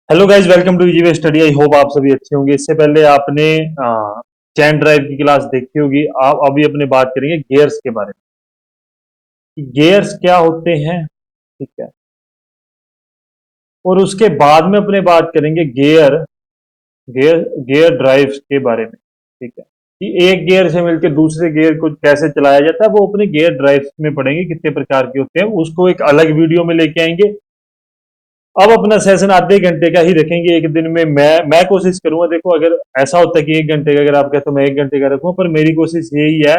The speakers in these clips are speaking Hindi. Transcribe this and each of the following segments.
Hello guys, welcome to easy study. I hope आप सभी अच्छे होंगे। इससे पहले आपने चैन ड्राइव की क्लास देखी होगी। आप अभी अपने बात करेंगे गियर्स के बारे में कि गियर्स क्या होते हैं। ठीक है। और उसके बाद में अपने बात करेंगे गियर गियर गियर ड्राइव्स के बारे में। ठीक है, कि एक गियर से मिलकर दूसरे गियर को कैसे चलाया जाता है, वो अपने गियर ड्राइव्स में पढ़ेंगे कितने प्रकार के होते हैं। उसको एक अलग वीडियो में लेके आएंगे। अब अपना सेशन आधे घंटे का ही रखेंगे एक दिन में। मैं कोशिश करूंगा। देखो, अगर ऐसा होता है कि एक घंटे का अगर आप कहते हो मैं एक घंटे का रखूं, पर मेरी कोशिश यही है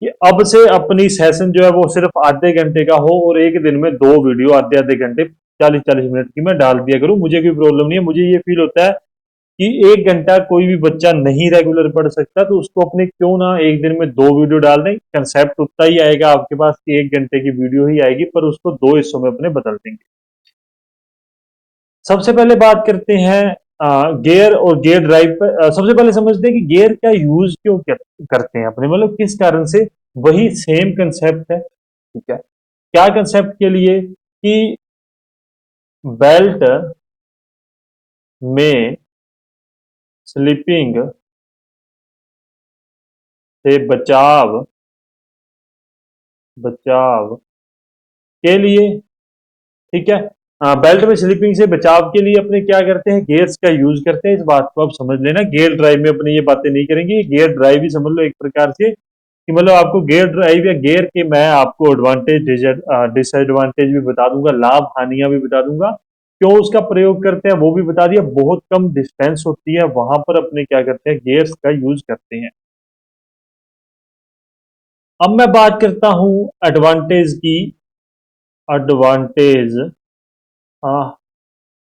कि अब से अपनी सेशन जो है वो सिर्फ आधे घंटे का हो और एक दिन में दो वीडियो आधे आधे घंटे 40-40 मिनट की मैं डाल दिया करूं। मुझे कोई प्रॉब्लम नहीं है। मुझे ये फील होता है कि एक घंटा कोई भी बच्चा नहीं रेगुलर पढ़ सकता, तो उसको अपने क्यों ना एक दिन में दो वीडियो डाल दें। कंसेप्ट उतना ही आएगा आपके पास कि एक घंटे की वीडियो ही आएगी, पर उसको दो हिस्सों में अपने बदल देंगे। सबसे पहले बात करते हैं गियर और गियर ड्राइव पर। सबसे पहले समझते हैं कि गियर का यूज क्यों करते हैं अपने, मतलब किस कारण से। वही सेम कंसेप्ट है। ठीक है। क्या कंसेप्ट के लिए कि बेल्ट में स्लिपिंग से बचाव बचाव के लिए। ठीक है। बेल्ट में स्लिपिंग से बचाव के लिए अपने क्या करते हैं, गियर्स का यूज करते हैं। इस बात को आप समझ लेना। गियर ड्राइव में अपने ये बातें नहीं करेंगे। गियर ड्राइव ही समझ लो एक प्रकार से कि मतलब आपको गियर ड्राइव या गियर के मैं आपको एडवांटेज डिसएडवांटेज भी बता दूंगा, लाभ हानियां भी बता दूंगा, क्यों उसका प्रयोग करते हैं वो भी बता दिया। बहुत कम डिस्टेंस होती है वहां पर अपने क्या करते हैं, गियर्स का यूज करते हैं। अब मैं बात करता हूं एडवांटेज की। एडवांटेज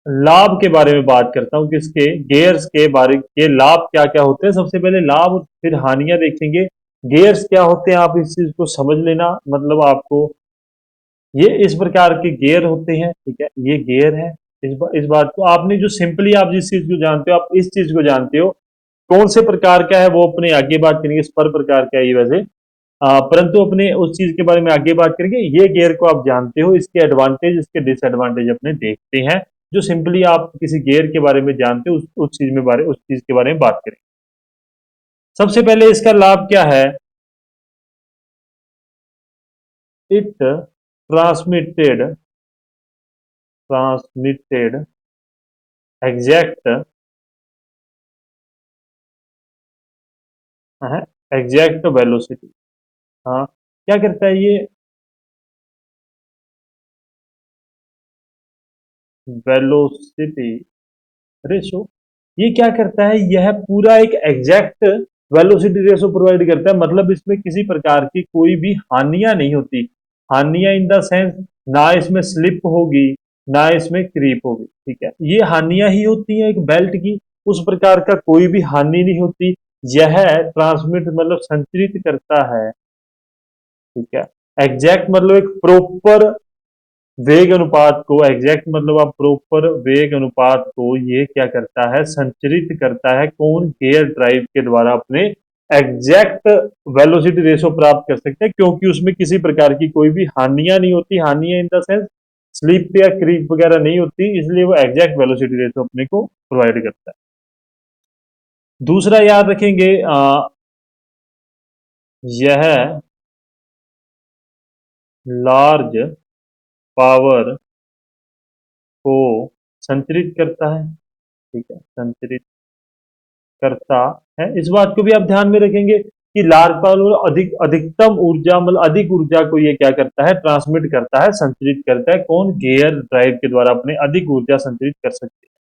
लाभ के बारे में बात करता हूं। किसके, गेयर्स के बारे के लाभ क्या क्या होते हैं। सबसे पहले लाभ, फिर हानियां देखेंगे। गेयर्स क्या होते हैं आप इस चीज को समझ लेना। मतलब आपको ये इस प्रकार के गेयर होते हैं। ठीक है, ये गेयर है। इस बात को आपने जो सिंपली आप जिस चीज को जानते हो, आप इस चीज को जानते हो। कौन से प्रकार का है वो अपने आगे बात करेंगे। स्पर प्रकार का है ये वैसे। परंतु अपने उस चीज के बारे में आगे बात करेंगे। ये गियर को आप जानते हो, इसके एडवांटेज इसके डिसएडवांटेज अपने देखते हैं। जो सिंपली आप किसी गियर के बारे में जानते हो, उस चीज के बारे में बात करें। सबसे पहले इसका लाभ क्या है। इट ट्रांसमिटेड ट्रांसमिटेड एग्जैक्ट है एग्जैक्ट वेलोसिटी। हाँ, क्या करता है ये, वेलोसिटी रेशो। ये क्या करता है, यह पूरा एक एग्जैक्ट वेलोसिटी रेशो प्रोवाइड करता है। मतलब इसमें किसी प्रकार की कोई भी हानियां नहीं होती। हानियां इन द सेंस, ना इसमें स्लिप होगी ना इसमें क्रीप होगी। ठीक है, ये हानियां ही होती है एक बेल्ट की। उस प्रकार का कोई भी हानि नहीं होती। यह ट्रांसमिट मतलब संचरित करता है। ठीक है। एग्जैक्ट मतलब एक प्रॉपर वेग अनुपात को, एग्जैक्ट मतलब आप प्रॉपर वेग अनुपात को ये क्या करता है, संचरित करता है। कौन, गियर ड्राइव के द्वारा अपने एग्जैक्ट वेलोसिटी रेशो प्राप्त कर सकते हैं, क्योंकि उसमें किसी प्रकार की कोई भी हानियां नहीं होती। हानियां इन द सेंस स्लिप या क्रीप वगैरह नहीं होती, इसलिए वो एग्जैक्ट वेलोसिटी रेशो अपने को प्रोवाइड करता है। दूसरा याद रखेंगे, यह लार्ज पावर को संचरित करता है। ठीक है, संचरित करता है। इस बात को भी आप ध्यान में रखेंगे कि लार्ज पावर अधिकतम ऊर्जा, मतलब अधिक ऊर्जा को ये क्या करता है, ट्रांसमिट करता है, संचरित करता है। कौन, गियर ड्राइव के द्वारा अपने अधिक ऊर्जा संचरित कर सकते हैं।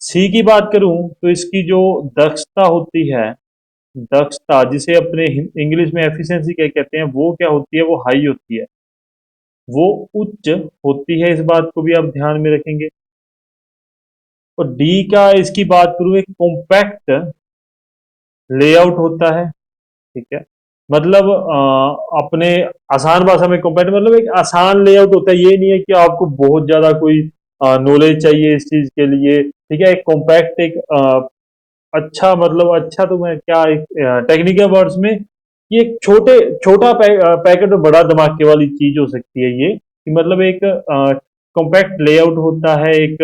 सी की बात करूं तो इसकी जो दक्षता होती है, दक्षता जिसे अपने इंग्लिश में एफिशिएंसी क्या कहते हैं, वो क्या होती है, वो हाई होती है, वो उच्च होती है। इस बात को भी आप ध्यान में रखेंगे। और डी का इसकी बात करूं, एक कॉम्पैक्ट लेआउट होता है। ठीक है, मतलब अपने आसान भाषा में कॉम्पैक्ट मतलब एक आसान लेआउट होता है। ये नहीं है कि आपको बहुत ज्यादा कोई नॉलेज चाहिए इस चीज के लिए। ठीक है, एक कॉम्पैक्ट एक अच्छा, मतलब अच्छा तो मैं क्या, एक टेक्निकल वर्ड्स में ये एक छोटा पैकेट और बड़ा धमाके वाली चीज हो सकती है ये, कि मतलब एक कॉम्पैक्ट लेआउट होता है। एक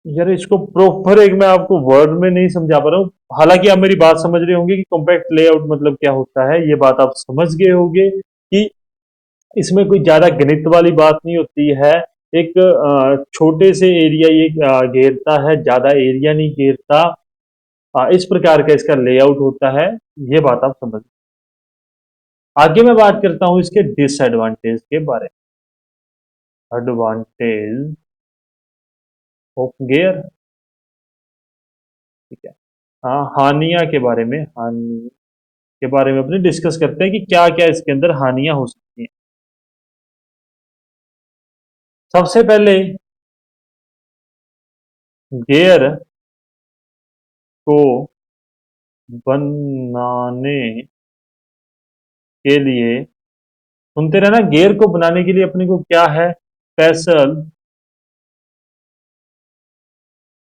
यार इसको प्रॉपर एक मैं आपको वर्ड में नहीं समझा पा रहा हूँ। हालांकि आप मेरी बात समझ रहे होंगे कि कॉम्पैक्ट लेआउट मतलब क्या होता है, ये बात आप समझ गए होंगे कि इसमें कोई ज्यादा गणित वाली बात नहीं होती है। एक छोटे से एरिया ये घेरता है, ज्यादा एरिया नहीं घेरता। इस प्रकार का इसका लेआउट होता है। ये बात आप समझ। आगे मैं बात करता हूं इसके डिसएडवांटेज के बारे में। Advantage of gear. ठीक है। हाँ, हानियां के बारे में, हानि के बारे में अपने डिस्कस करते हैं कि क्या क्या इसके अंदर हानियां हो सकती हैं। सबसे पहले गियर को बनाने के लिए, सुनते रहना, गियर को बनाने के लिए अपने को क्या है, स्पेशल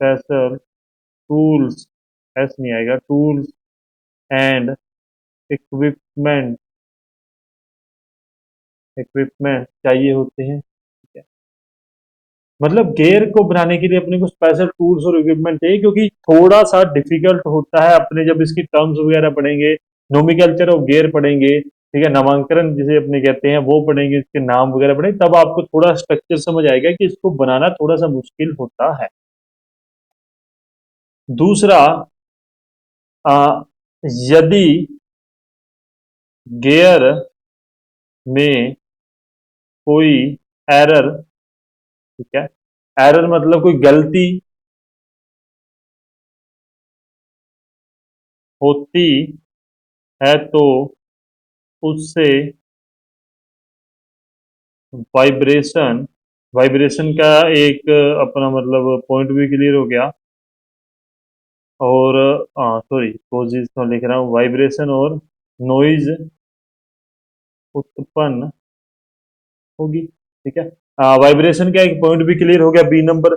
स्पेशल टूल्स, एस नहीं आएगा, टूल्स एंड इक्विपमेंट इक्विपमेंट चाहिए होते हैं। ठीक है। मतलब गियर को बनाने के लिए अपने को स्पेशल टूल्स और इक्विपमेंट चाहिए, क्योंकि थोड़ा सा डिफिकल्ट होता है। अपने जब इसकी टर्म्स वगैरह पढ़ेंगे, नोमिकल्चर ऑफ गियर पढ़ेंगे, ठीक है, नामांकन जिसे अपने कहते हैं वो पढ़ेंगे, इसके नाम वगैरह पढ़ेंगे, तब आपको थोड़ा स्ट्रक्चर समझ आएगा कि इसको बनाना थोड़ा सा मुश्किल होता है। दूसरा, आ, यदि गियर में कोई एरर, ठीक है, एरर मतलब कोई गलती होती है तो उससे वाइब्रेशन, वाइब्रेशन का एक अपना मतलब पॉइंट भी क्लियर हो गया। और सॉरी, कोजिस तो लिख रहा हूँ, वाइब्रेशन और नॉइज उत्पन्न होगी। ठीक है। वाइब्रेशन का एक पॉइंट भी क्लियर हो गया, बी नंबर।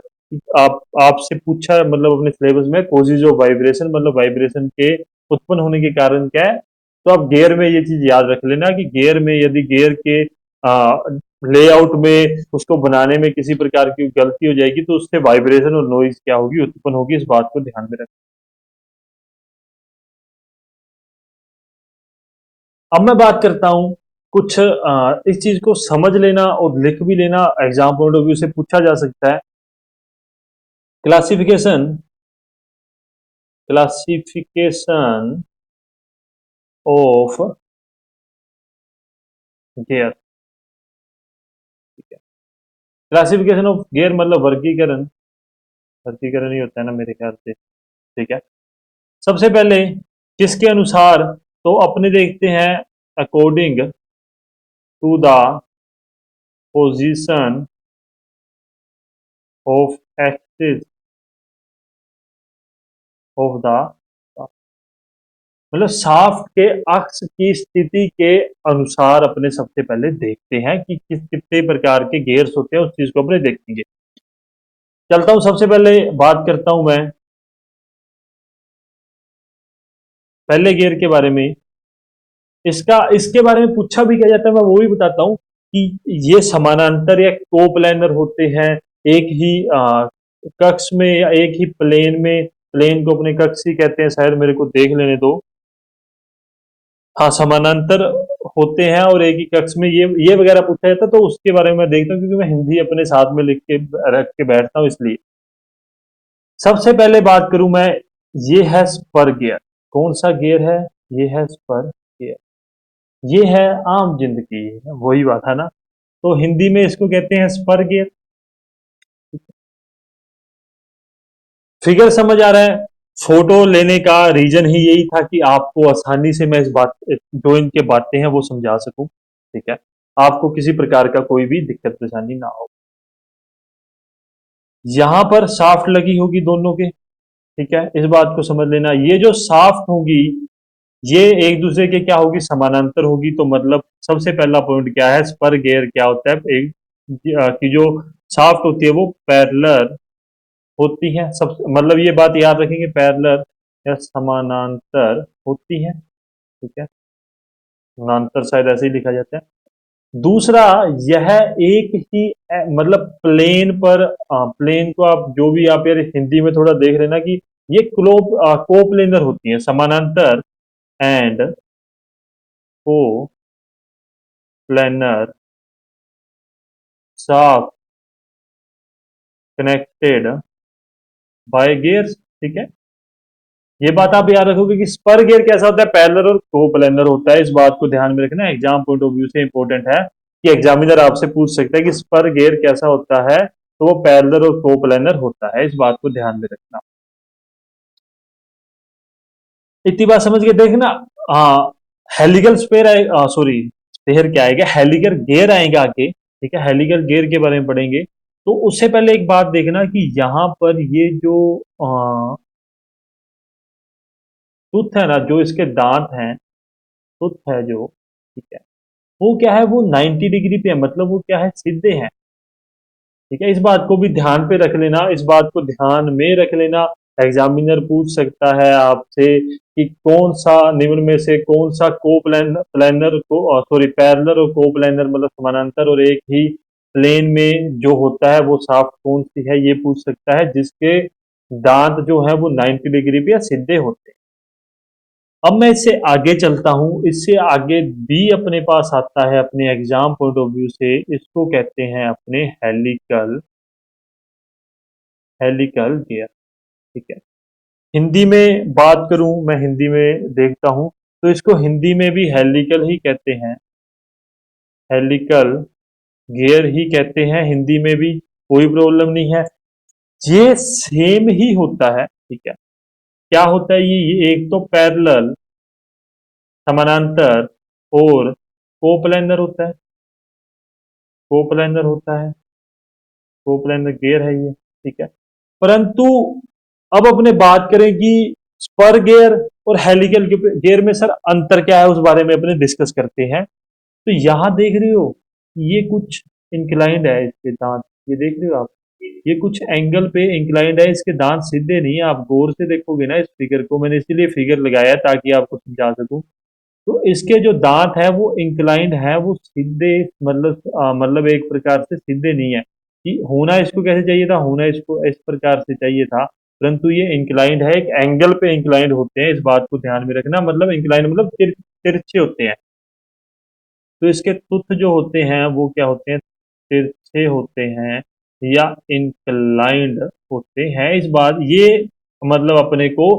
आप आपसे पूछा मतलब अपने सिलेबस में कोजिज ऑफ वाइब्रेशन, मतलब वाइब्रेशन के उत्पन्न होने के कारण क्या है। तो आप गियर में ये चीज याद रख लेना कि गियर में यदि गियर के लेआउट में उसको बनाने में किसी प्रकार की गलती हो जाएगी तो उससे वाइब्रेशन और नॉइज क्या होगी, उत्पन्न होगी। इस बात को ध्यान में रख। अब मैं बात करता हूं कुछ, इस चीज को समझ लेना और लिख भी लेना, एग्जाम पॉइंट ऑफ व्यू से पूछा जा सकता है। Classification classification of gear. ठीक है। क्लासिफिकेशन ऑफ गियर मतलब वर्गीकरण, वर्गीकरण ही होता है ना मेरे ख्याल से। ठीक है। सबसे पहले किसके अनुसार, तो अपने देखते हैं according to the position of axis of the, मतलब शाफ्ट के अक्ष की स्थिति के अनुसार अपने सबसे पहले देखते हैं कि किस कितने प्रकार के गियर्स होते हैं, उस चीज को अपने देखेंगे। चलता हूं, सबसे पहले बात करता हूं मैं पहले गियर के बारे में। इसका इसके बारे में पूछा भी क्या जाता है, मैं वो भी बताता हूं कि ये समानांतर या कोप्लैनर होते हैं। एक ही कक्ष में या एक ही प्लेन में, प्लेन को अपने कक्ष ही कहते हैं शायद, मेरे को देख लेने दो। हाँ, समानांतर होते हैं और एक ही कक्ष में, ये वगैरह पूछा जाता है तो उसके बारे में मैं देखता हूँ, क्योंकि मैं हिंदी अपने साथ में लिख के रख के बैठता हूँ इसलिए। सबसे पहले बात करूं मैं, ये है स्पर गियर। कौन सा गियर है, ये है स्पर गियर। ये है आम जिंदगी, वही बात है ना। तो हिंदी में इसको कहते हैं स्पर गियर। फिगर समझ आ रहा है। फोटो लेने का रीजन ही यही था कि आपको आसानी से मैं इस बात, जो इनके बातें हैं वो समझा सकूं। ठीक है। आपको किसी प्रकार का कोई भी दिक्कत परेशानी ना हो। यहां पर साफ्ट लगी होगी दोनों के। ठीक है, इस बात को समझ लेना, ये जो साफ्ट होगी ये एक दूसरे के क्या होगी, समानांतर होगी। तो मतलब सबसे पहला पॉइंट क्या है, स्पर गियर क्या होता है, एक कि जो साफ्ट होती है वो पैरेलल होती है। सब मतलब ये बात याद रखेंगे, पैरेलल या समानांतर होती है। ठीक है, समानांतर शायद ऐसे ही लिखा जाता है। दूसरा, यह एक ही मतलब प्लेन पर, प्लेन को आप जो भी आप यार हिंदी में थोड़ा देख लेना कि ये कोप्लेनर होती है, समानांतर एंड को प्लेनर साफ कनेक्टेड बाय गियर्स। ठीक है, ये बात आप याद रखोगे कि स्पर गियर कैसा होता है, पैरेलल और कोप्लेनर होता है। इस बात को ध्यान में रखना, एग्जाम पॉइंट ऑफ व्यू से इंपॉर्टेंट है कि एग्जामिनर आपसे पूछ सकता है कि स्पर गियर कैसा होता है, तो वो पैरेलल और कोप्लेनर होता है। इस बात को ध्यान में रखना। इतनी बात समझ के देखना। हाँ, हेलिकल स्पेयर आए, सॉरी स्पेयर क्या आएगा, हेलिकल गियर आएगा आगे। ठीक है, हेलिकल गियर के बारे में पढ़ेंगे। तो उससे पहले एक बात देखना कि यहाँ पर ये जो टूथ है ना, जो इसके दांत हैं, टूथ है जो, ठीक है, वो क्या है, वो 90 डिग्री पे है, मतलब वो क्या है, सीधे हैं। ठीक है, इस बात को भी ध्यान पे रख लेना, इस बात को ध्यान में रख लेना। एग्जामिनर पूछ सकता है आपसे कि कौन सा निम्न में से कौन सा को प्लानर को, सॉरी पैरेलल और को प्लानर मतलब समानांतर और एक ही प्लेन में जो होता है वो शाफ्ट कौन सी है, ये पूछ सकता है, जिसके दांत जो है वो 90 डिग्री पे या सीधे होते हैं। अब मैं इससे आगे चलता हूं, इससे आगे भी अपने पास आता है अपने एग्जाम पॉइंट ऑफ व्यू से, इसको कहते हैं अपने हेलिकल, हेलिकल गियर। ठीक है, हिंदी में बात करूं, मैं हिंदी में देखता हूं, तो इसको हिंदी में भी हेलिकल ही कहते हैं, हेलिकल गियर ही कहते हैं हिंदी में भी, कोई प्रॉब्लम नहीं है। ये सेम ही होता है। ठीक है, क्या होता है ये एक तो पैरेलल, समानांतर और कोप्लेनर होता है, कोप्लेनर होता है, कोप्लेनर गियर है ये। ठीक है, परंतु अब अपने बात करें कि स्पर गियर और हेलिकल गियर में सर अंतर क्या है, उस बारे में अपने डिस्कस करते हैं। तो यहां देख रहे हो, ये कुछ इंक्लाइंड है इसके दांत, ये देख रहे हो आप, ये कुछ एंगल पे इंक्लाइंड है, इसके दांत सीधे नहीं है। आप गौर से देखोगे ना इस फिगर को, मैंने इसीलिए फिगर लगाया है ताकि आपको समझा सकूं। तो इसके जो दांत है वो इंक्लाइंड है, वो सीधे मतलब मतलब एक प्रकार से सीधे नहीं है कि होना इसको कैसे चाहिए था, होना इसको इस प्रकार से चाहिए था, परंतु ये इंक्लाइंड है, एक एंगल पे इंक्लाइंड होते हैं। इस बात को ध्यान में रखना, मतलब इंक्लाइंड मतलब तिरछे होते हैं। तो इसके तुथ जो होते हैं वो क्या होते हैं, तिरछे होते हैं या इंक्लाइंड होते हैं। इस बात ये मतलब अपने को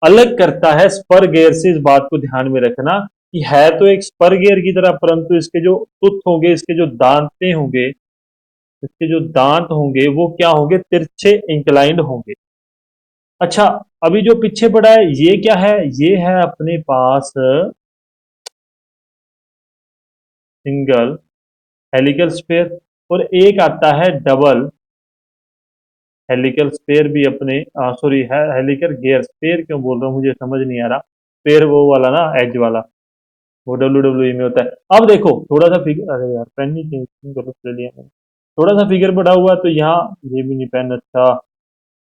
अलग करता है स्पर गियर से, इस बात को ध्यान में रखना कि है तो एक स्पर गियर की तरह, परंतु इसके जो तुथ होंगे, इसके जो दांते होंगे, इसके जो दांत होंगे वो क्या होंगे, तिरछे इंक्लाइंड होंगे। अच्छा, अभी जो पीछे पड़ा है ये क्या है, ये है अपने पास सिंगल हेलिकल स्पेयर, और एक आता है डबल हेलिकल स्पेयर भी अपने, सॉरी हेलिकल गियर, स्पेयर क्यों बोल रहा हूँ मुझे समझ नहीं आ रहा, स्पेयर वो वाला ना एज वाला, वो WWE में होता है। अब देखो थोड़ा सा फिगर, अरे यार पेन नहीं चेंज गलत ले लिया मैंने, थोड़ा सा फिगर बढ़ा हुआ तो यहाँ, ये भी नहीं पेन, अच्छा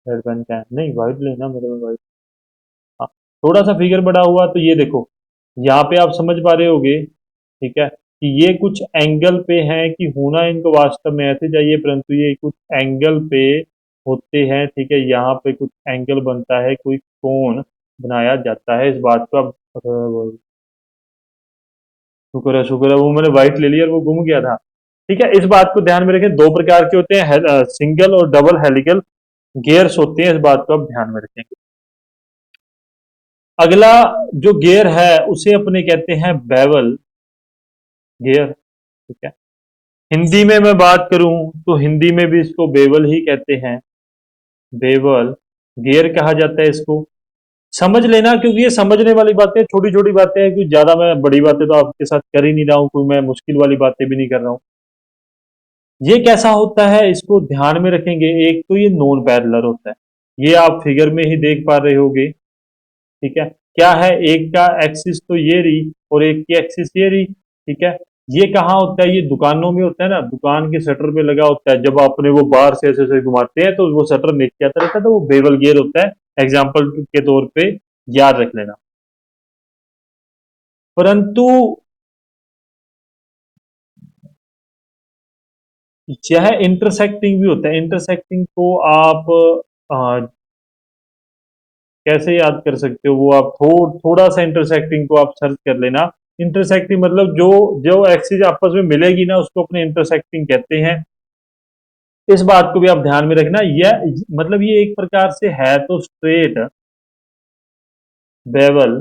रेड पेन का है, नहीं व्हाइट लेना मेरे में व्हाइट। हाँ, थोड़ा सा फिगर बढ़ा हुआ तो ये देखो, यहाँ पे आप समझ पा रहे होगे, ठीक है, कि ये कुछ एंगल पे हैं, कि होना इनको वास्तव में ऐसे चाहिए, परंतु ये कुछ एंगल पे होते हैं। ठीक है, यहाँ पे कुछ एंगल बनता है, कोई कोण बनाया जाता है। इस बात को आप, शुक्र है शुक्र है, वो मैंने व्हाइट ले लिया और वो गुम गया था। ठीक है, इस बात को ध्यान में रखें, दो प्रकार के होते हैं, सिंगल और डबल हेलिकल गियर्स होते हैं, इस बात को आप ध्यान में रखेंगे। अगला जो गियर है उसे अपने कहते हैं बेवल गियर। ठीक है, हिंदी में मैं बात करूं तो हिंदी में भी इसको बेवल ही कहते हैं, बेवल गियर कहा जाता है इसको। समझ लेना, क्योंकि ये समझने वाली बातें छोटी छोटी बातें हैं, क्योंकि ज्यादा मैं बड़ी बातें तो आपके साथ कर ही नहीं रहा हूं, कोई मैं मुश्किल वाली बातें भी नहीं कर रहा हूं। ये कैसा होता है इसको ध्यान में रखेंगे, एक तो ये नॉन पैरेलल होता है, ये आप फिगर में ही देख पा रहे होगे। ठीक है, क्या है, एक का एक्सिस तो ये रही और एक की एक्सिस ये रही। ठीक है, ये कहाँ होता है, ये दुकानों में होता है ना, दुकान के शटर पे लगा होता है, जब आपने वो बाहर से ऐसे ऐसे घुमाते हैं तो वो शटर नीचे आता रहता है, तो वो बेवल गियर होता है। एग्जाम्पल के तौर पे याद रख लेना। परंतु यह इंटरसेक्टिंग भी होता है। इंटरसेक्टिंग को आप कैसे याद कर सकते हो, वो आप थोड़ा सा इंटरसेक्टिंग को आप सर्च कर लेना। इंटरसेक्टिंग मतलब जो जो एक्सिस आपस में मिलेगी ना, उसको अपने इंटरसेक्टिंग कहते हैं। इस बात को भी आप ध्यान में रखना। यह मतलब ये एक प्रकार से है तो straight bevel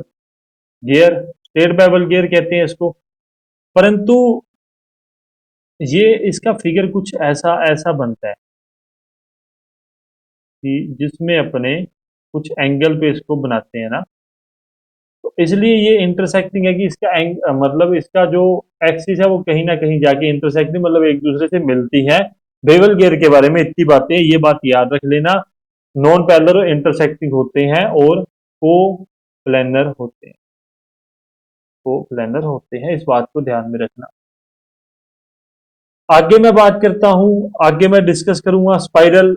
gear, straight bevel gear कहते हैं इसको। परंतु ये इसका फिगर कुछ ऐसा ऐसा बनता है कि जिसमें अपने कुछ एंगल पे इसको बनाते हैं ना, तो इसलिए ये इंटरसेक्टिंग है कि इसका मतलब इसका जो एक्सिस है वो कहीं ना कहीं जाके इंटरसेक्टिंग मतलब एक दूसरे से मिलती है। बेवल गियर के बारे में इतनी बातें, ये बात याद रख लेना। नॉन पैरेलल और इंटरसेक्टिंग होते हैं और को प्लेनर होते हैं, को प्लेनर होते हैं, इस बात को ध्यान में रखना। आगे मैं बात करता हूं, आगे मैं डिस्कस करूंगा स्पाइरल।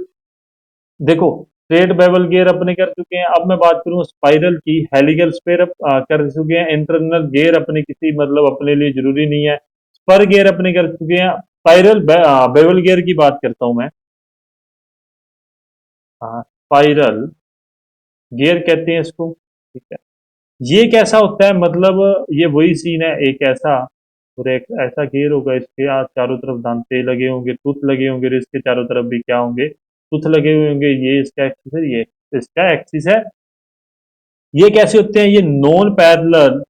देखो, स्ट्रेट बेवल गियर अपने कर चुके हैं, अब मैं बात करूंगा स्पाइरल की। हेलिकल स्पेयर कर चुके हैं। इंटरनल गियर अपने किसी मतलब अपने लिए जरूरी नहीं है। स्पर गियर अपने कर चुके हैं। स्पाइरल बेवल गियर की बात करता हूं मैं। स्पाइरल गियर कहते हैं इसको, ठीक है। ये कैसा होता है, मतलब ये वही सीन है, एक ऐसा और एक ऐसा गियर होगा, इसके चारों तरफ दांते लगे होंगे, टूथ लगे होंगे, और इसके चारों तरफ भी क्या होंगे, टूथ लगे हुए होंगे। ये इसका एक्सिस है, ये इसका एक्सिस है। ये कैसे होते हैं, ये नॉन पैरेलल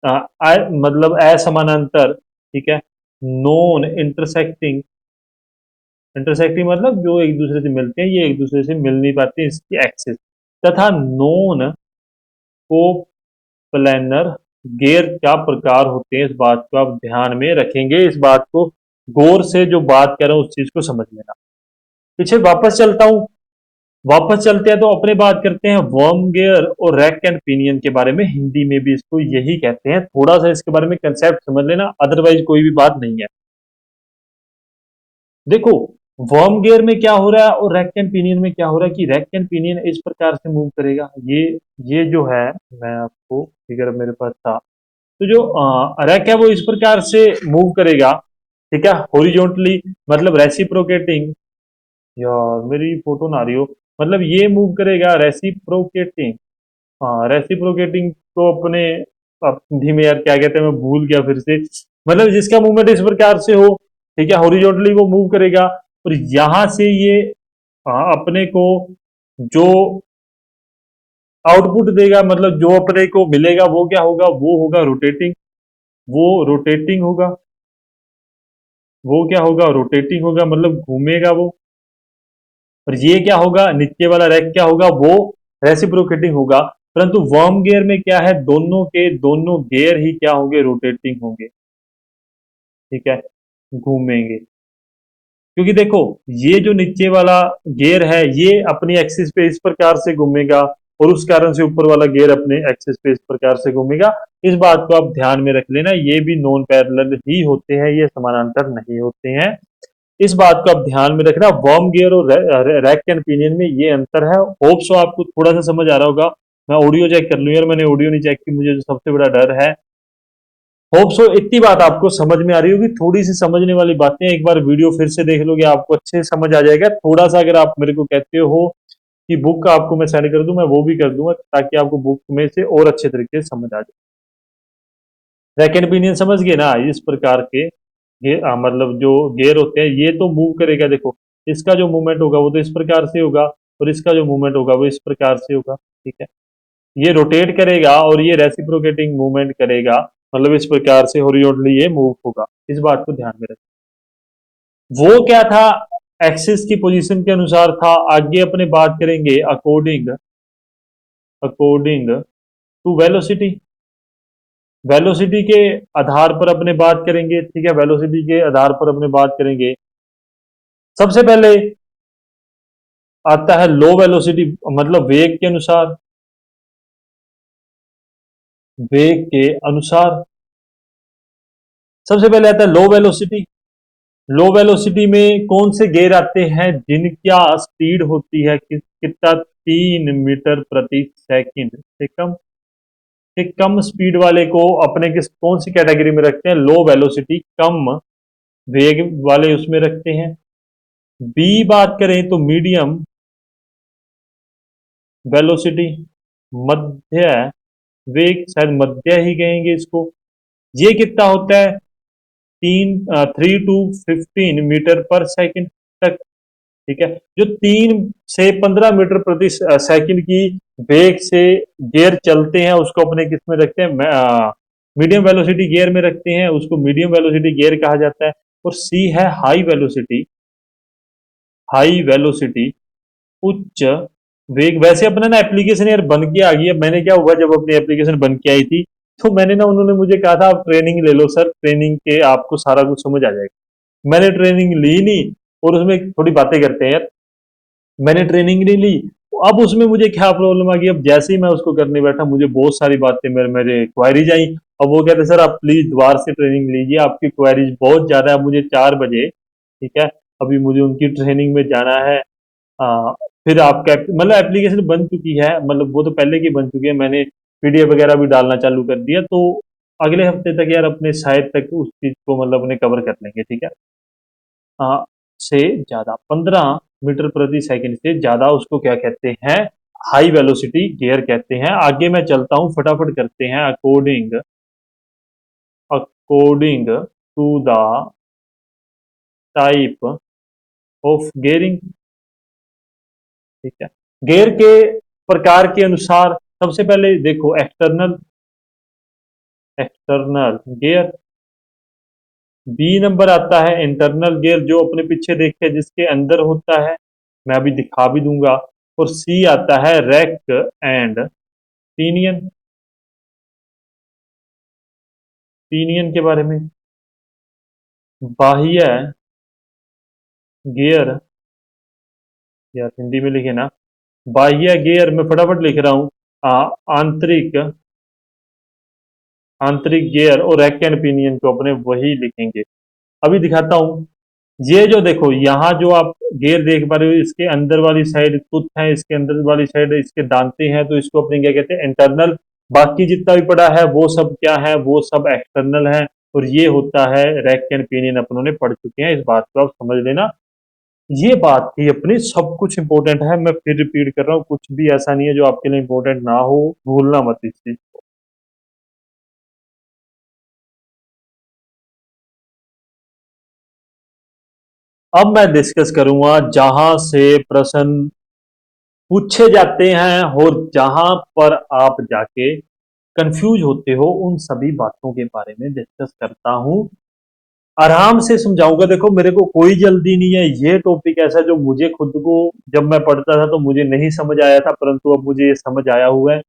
मतलब असमानांतर, ठीक है। नॉन इंटरसेक्टिंग, इंटरसेक्टिंग मतलब जो एक दूसरे से मिलते हैं, ये एक दूसरे से मिल नहीं पाते इसकी एक्सिस। तथा नॉन को प्लानर गियर क्या प्रकार होते हैं, इस बात को आप ध्यान में रखेंगे। इस बात को गौर से जो बात कर रहा हूं उस चीज को समझ लेना। पीछे वापस चलता हूं, वापस चलते हैं तो अपने बात करते हैं वर्म गियर और रैक एंड पिनियन के बारे में। हिंदी में भी इसको यही कहते हैं। थोड़ा सा इसके बारे में कंसेप्ट समझ लेना, अदरवाइज कोई भी बात नहीं है। देखो, वर्म गियर में क्या हो रहा है और रैक एंड पिनियन में क्या हो रहा है कि रैक एंड पिनियन इस प्रकार से मूव करेगा। ये जो है, मैं आपको फिगर मेरे पास था, तो जो रैक है वो इस प्रकार से मूव करेगा, ठीक है, हॉरिजॉन्टली, मतलब रेसिप्रोकेटिंग। यार मेरी फोटो ना आ रही हो, मतलब ये मूव करेगा रेसिप्रोकेटिंग। हाँ, रेसिप्रोकेटिंग को अपने हिंदी में यार क्या कहते हैं, मैं भूल गया फिर से। मतलब जिसका मूवमेंट इस प्रकार से हो, ठीक है, हॉरिजॉन्टली वो मूव करेगा। और यहां से ये अपने को जो आउटपुट देगा, मतलब जो अपने को मिलेगा वो क्या होगा, वो होगा रोटेटिंग। वो रोटेटिंग होगा, वो क्या होगा, रोटेटिंग होगा, मतलब घूमेगा वो। और ये क्या होगा, नीचे वाला रैक क्या होगा, वो रेसिप्रोकेटिंग होगा। परंतु वर्म गियर में क्या है, दोनों के दोनों गियर ही क्या होंगे, रोटेटिंग होंगे, ठीक है, घूमेंगे। क्योंकि देखो, ये जो नीचे वाला गियर है ये अपनी एक्सिस पे इस प्रकार से घूमेगा, और उस कारण से ऊपर वाला गियर अपने एक्सिस पे इस प्रकार से घूमेगा। इस बात को आप ध्यान में रख लेना, ये भी नॉन पैरेलल ही होते हैं, ये समानांतर नहीं होते हैं। इस बात को आप ध्यान में रखना। वर्म गियर और रैक एंड पिनियन में ये अंतर है। होप सो आपको थोड़ा सा समझ आ रहा होगा। मैं ऑडियो चेक कर लूं यार, मैंने ऑडियो नहीं चेक की, मुझे जो सबसे बड़ा डर है। होप सो इतनी बात आपको समझ में आ रही होगी। थोड़ी सी समझने वाली बातें, एक बार वीडियो फिर से देख लोगे आपको अच्छे से समझ आ जाएगा। थोड़ा सा अगर आप मेरे को कहते हो कि बुक आपको मैं सेंड कर दूं, मैं वो भी कर दूंगा, ताकि आपको बुक में से और अच्छे तरीके से समझ आ जाए। रैक एंड पिनियन समझ गए ना, इस प्रकार के मतलब जो गेयर होते हैं, ये तो मूव करेगा। देखो, इसका जो मूवमेंट होगा वो तो इस प्रकार से होगा, और इसका जो मूवमेंट होगा वो इस प्रकार से होगा, ठीक है। ये रोटेट करेगा और ये रेसिप्रोकेटिंग मूवमेंट करेगा, मतलब इस प्रकार से हॉरिजॉन्टली ये मूव होगा। इस बात को ध्यान में रखें। वो क्या था, एक्सिस की पोजीशन के अनुसार था। आगे अपने बात करेंगे according, according to velocity. Velocity के आधार पर अपने बात करेंगे, ठीक है, वेलोसिटी के आधार पर अपने बात करेंगे। सबसे पहले आता है लो वेलोसिटी, मतलब वेग के अनुसार, वेग के अनुसार सबसे पहले आता है लो वेलोसिटी। लो वेलोसिटी में कौन से गियर आते हैं जिनका स्पीड होती है कितना, 3 मीटर प्रति सेकंड से कम। एक कम स्पीड वाले को अपने किस कौन सी कैटेगरी में रखते हैं, लो वेलोसिटी, कम वेग वाले उसमें रखते हैं। बी बात करें तो मीडियम वेलोसिटी, मध्य वेग, शायद मध्य ही कहेंगे इसको। ये कितना होता है? 3 to 15 मीटर पर सेकंड तक। ठीक है, जो 3 से 15 मीटर प्रति सेकंड की वेग से गियर चलते हैं उसको अपने किस में रखते हैं? मीडियम वेलोसिटी गियर में रखते हैं, उसको मीडियम वेलोसिटी गियर कहा जाता है। और सी है हाई वेलोसिटी, हाई वेलोसिटी उच्च वेग। वैसे अपना ना एप्लीकेशन यार बन के आ गई है। मैंने क्या हुआ, जब अपनी एप्लीकेशन बन के आई थी तो मैंने ना, उन्होंने मुझे कहा था आप ट्रेनिंग ले लो सर, ट्रेनिंग के आपको सारा कुछ समझ आ जाएगा। मैंने ट्रेनिंग ली नहीं, और उसमें थोड़ी बातें करते हैं यार, मैंने ट्रेनिंग नहीं ली। अब उसमें मुझे क्या प्रॉब्लम आ गई, अब जैसे ही मैं उसको करने बैठा मुझे बहुत सारी बातें मेरे मेरे क्वारीज आई। अब वो कहते सर आप प्लीज दोबारा से ट्रेनिंग लीजिए, आपकी क्वारीज बहुत ज्यादा है। मुझे 4 बजे, ठीक है, अभी मुझे उनकी ट्रेनिंग में जाना है। फिर आपका मतलब एप्लीकेशन बन चुकी है, मतलब वो तो पहले की बन चुकी है, मैंने पीडीएफ वगैरह भी डालना चालू कर दिया। तो अगले हफ्ते तक यार अपने शायद तक उस चीज को मतलब अपने कवर कर लेंगे, ठीक है। आ, से ज्यादा 15 मीटर प्रति सेकंड से ज्यादा उसको क्या कहते हैं? हाई वेलोसिटी गियर कहते हैं। आगे मैं चलता हूं, फटाफट करते हैं। According according to the type of gearing, ठीक है, गियर के प्रकार के अनुसार सबसे पहले देखो external, external gear. B number आता है इंटरनल गियर, जो अपने पीछे देखे जिसके अंदर होता है, मैं अभी दिखा भी दूंगा। और सी आता है रैक एंड पिनियन, पिनियन के बारे में। बाह्य गियर, यार हिंदी में लिखे ना, बाह्य गियर मैं फटाफट लिख रहा हूं। आंतरिक, आंतरिक गियर और रैक एंड पिनियन को अपने वही लिखेंगे। अभी दिखाता हूं। ये जो देखो यहाँ जो आप गियर देख पा रहे हो, इसके अंदर वाली साइड टूथ है, इसके अंदर वाली साइड इसके दांते हैं, तो इसको अपने क्या कहते हैं? इंटरनल। बाकी जितना भी पड़ा है वो सब क्या है? वो सब एक्सटर्नल है। और ये होता है रैक एंड पिनियन, अपनों ने पढ़ चुके हैं, इस बात को आप समझ लेना। ये बात थी अपनी, सब कुछ इंपॉर्टेंट है, मैं फिर रिपीट कर रहा हूँ, कुछ भी ऐसा नहीं है जो आपके लिए इंपॉर्टेंट ना हो, भूलना मत इस चीज को। अब मैं डिस्कस करूंगा जहां से प्रश्न पूछे जाते हैं और जहां पर आप जाके कंफ्यूज होते हो, उन सभी बातों के बारे में डिस्कस करता हूं। आराम से समझाऊंगा। देखो मेरे को कोई जल्दी नहीं है, ये टॉपिक ऐसा जो मुझे खुद को जब मैं पढ़ता था तो मुझे नहीं समझ आया था, परंतु अब मुझे ये समझ आया हुआ है।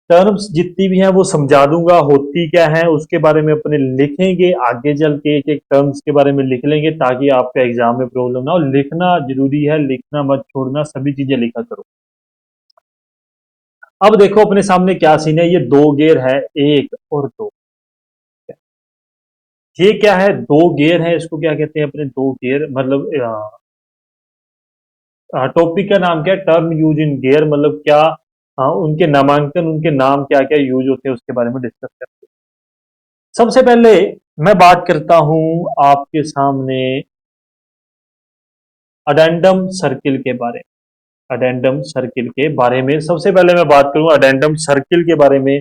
टर्म्स जितनी भी हैं वो समझा दूंगा, होती क्या है उसके बारे में अपने लिखेंगे, आगे चल के एक एक टर्म्स के बारे में लिख लेंगे, ताकि आपके एग्जाम में प्रॉब्लम ना हो। लिखना जरूरी है, लिखना मत छोड़ना, सभी चीजें लिखा करो। अब देखो अपने सामने क्या सीन है, ये दो गेयर है, एक और दो। ये क्या है? दो गेयर है, इसको क्या कहते हैं अपने? दो गेयर मतलब टॉपिक का नाम क्या है? टर्म यूज इन गेयर, मतलब क्या उनके नामांकन, उनके नाम क्या क्या यूज होते हैं उसके बारे में डिस्कस करते हैं। सबसे पहले मैं बात करता हूं आपके सामने अडेंडम सर्किल के बारे में। अडेंडम सर्किल के बारे में सबसे पहले मैं बात करूं, अडेंडम सर्किल के बारे में,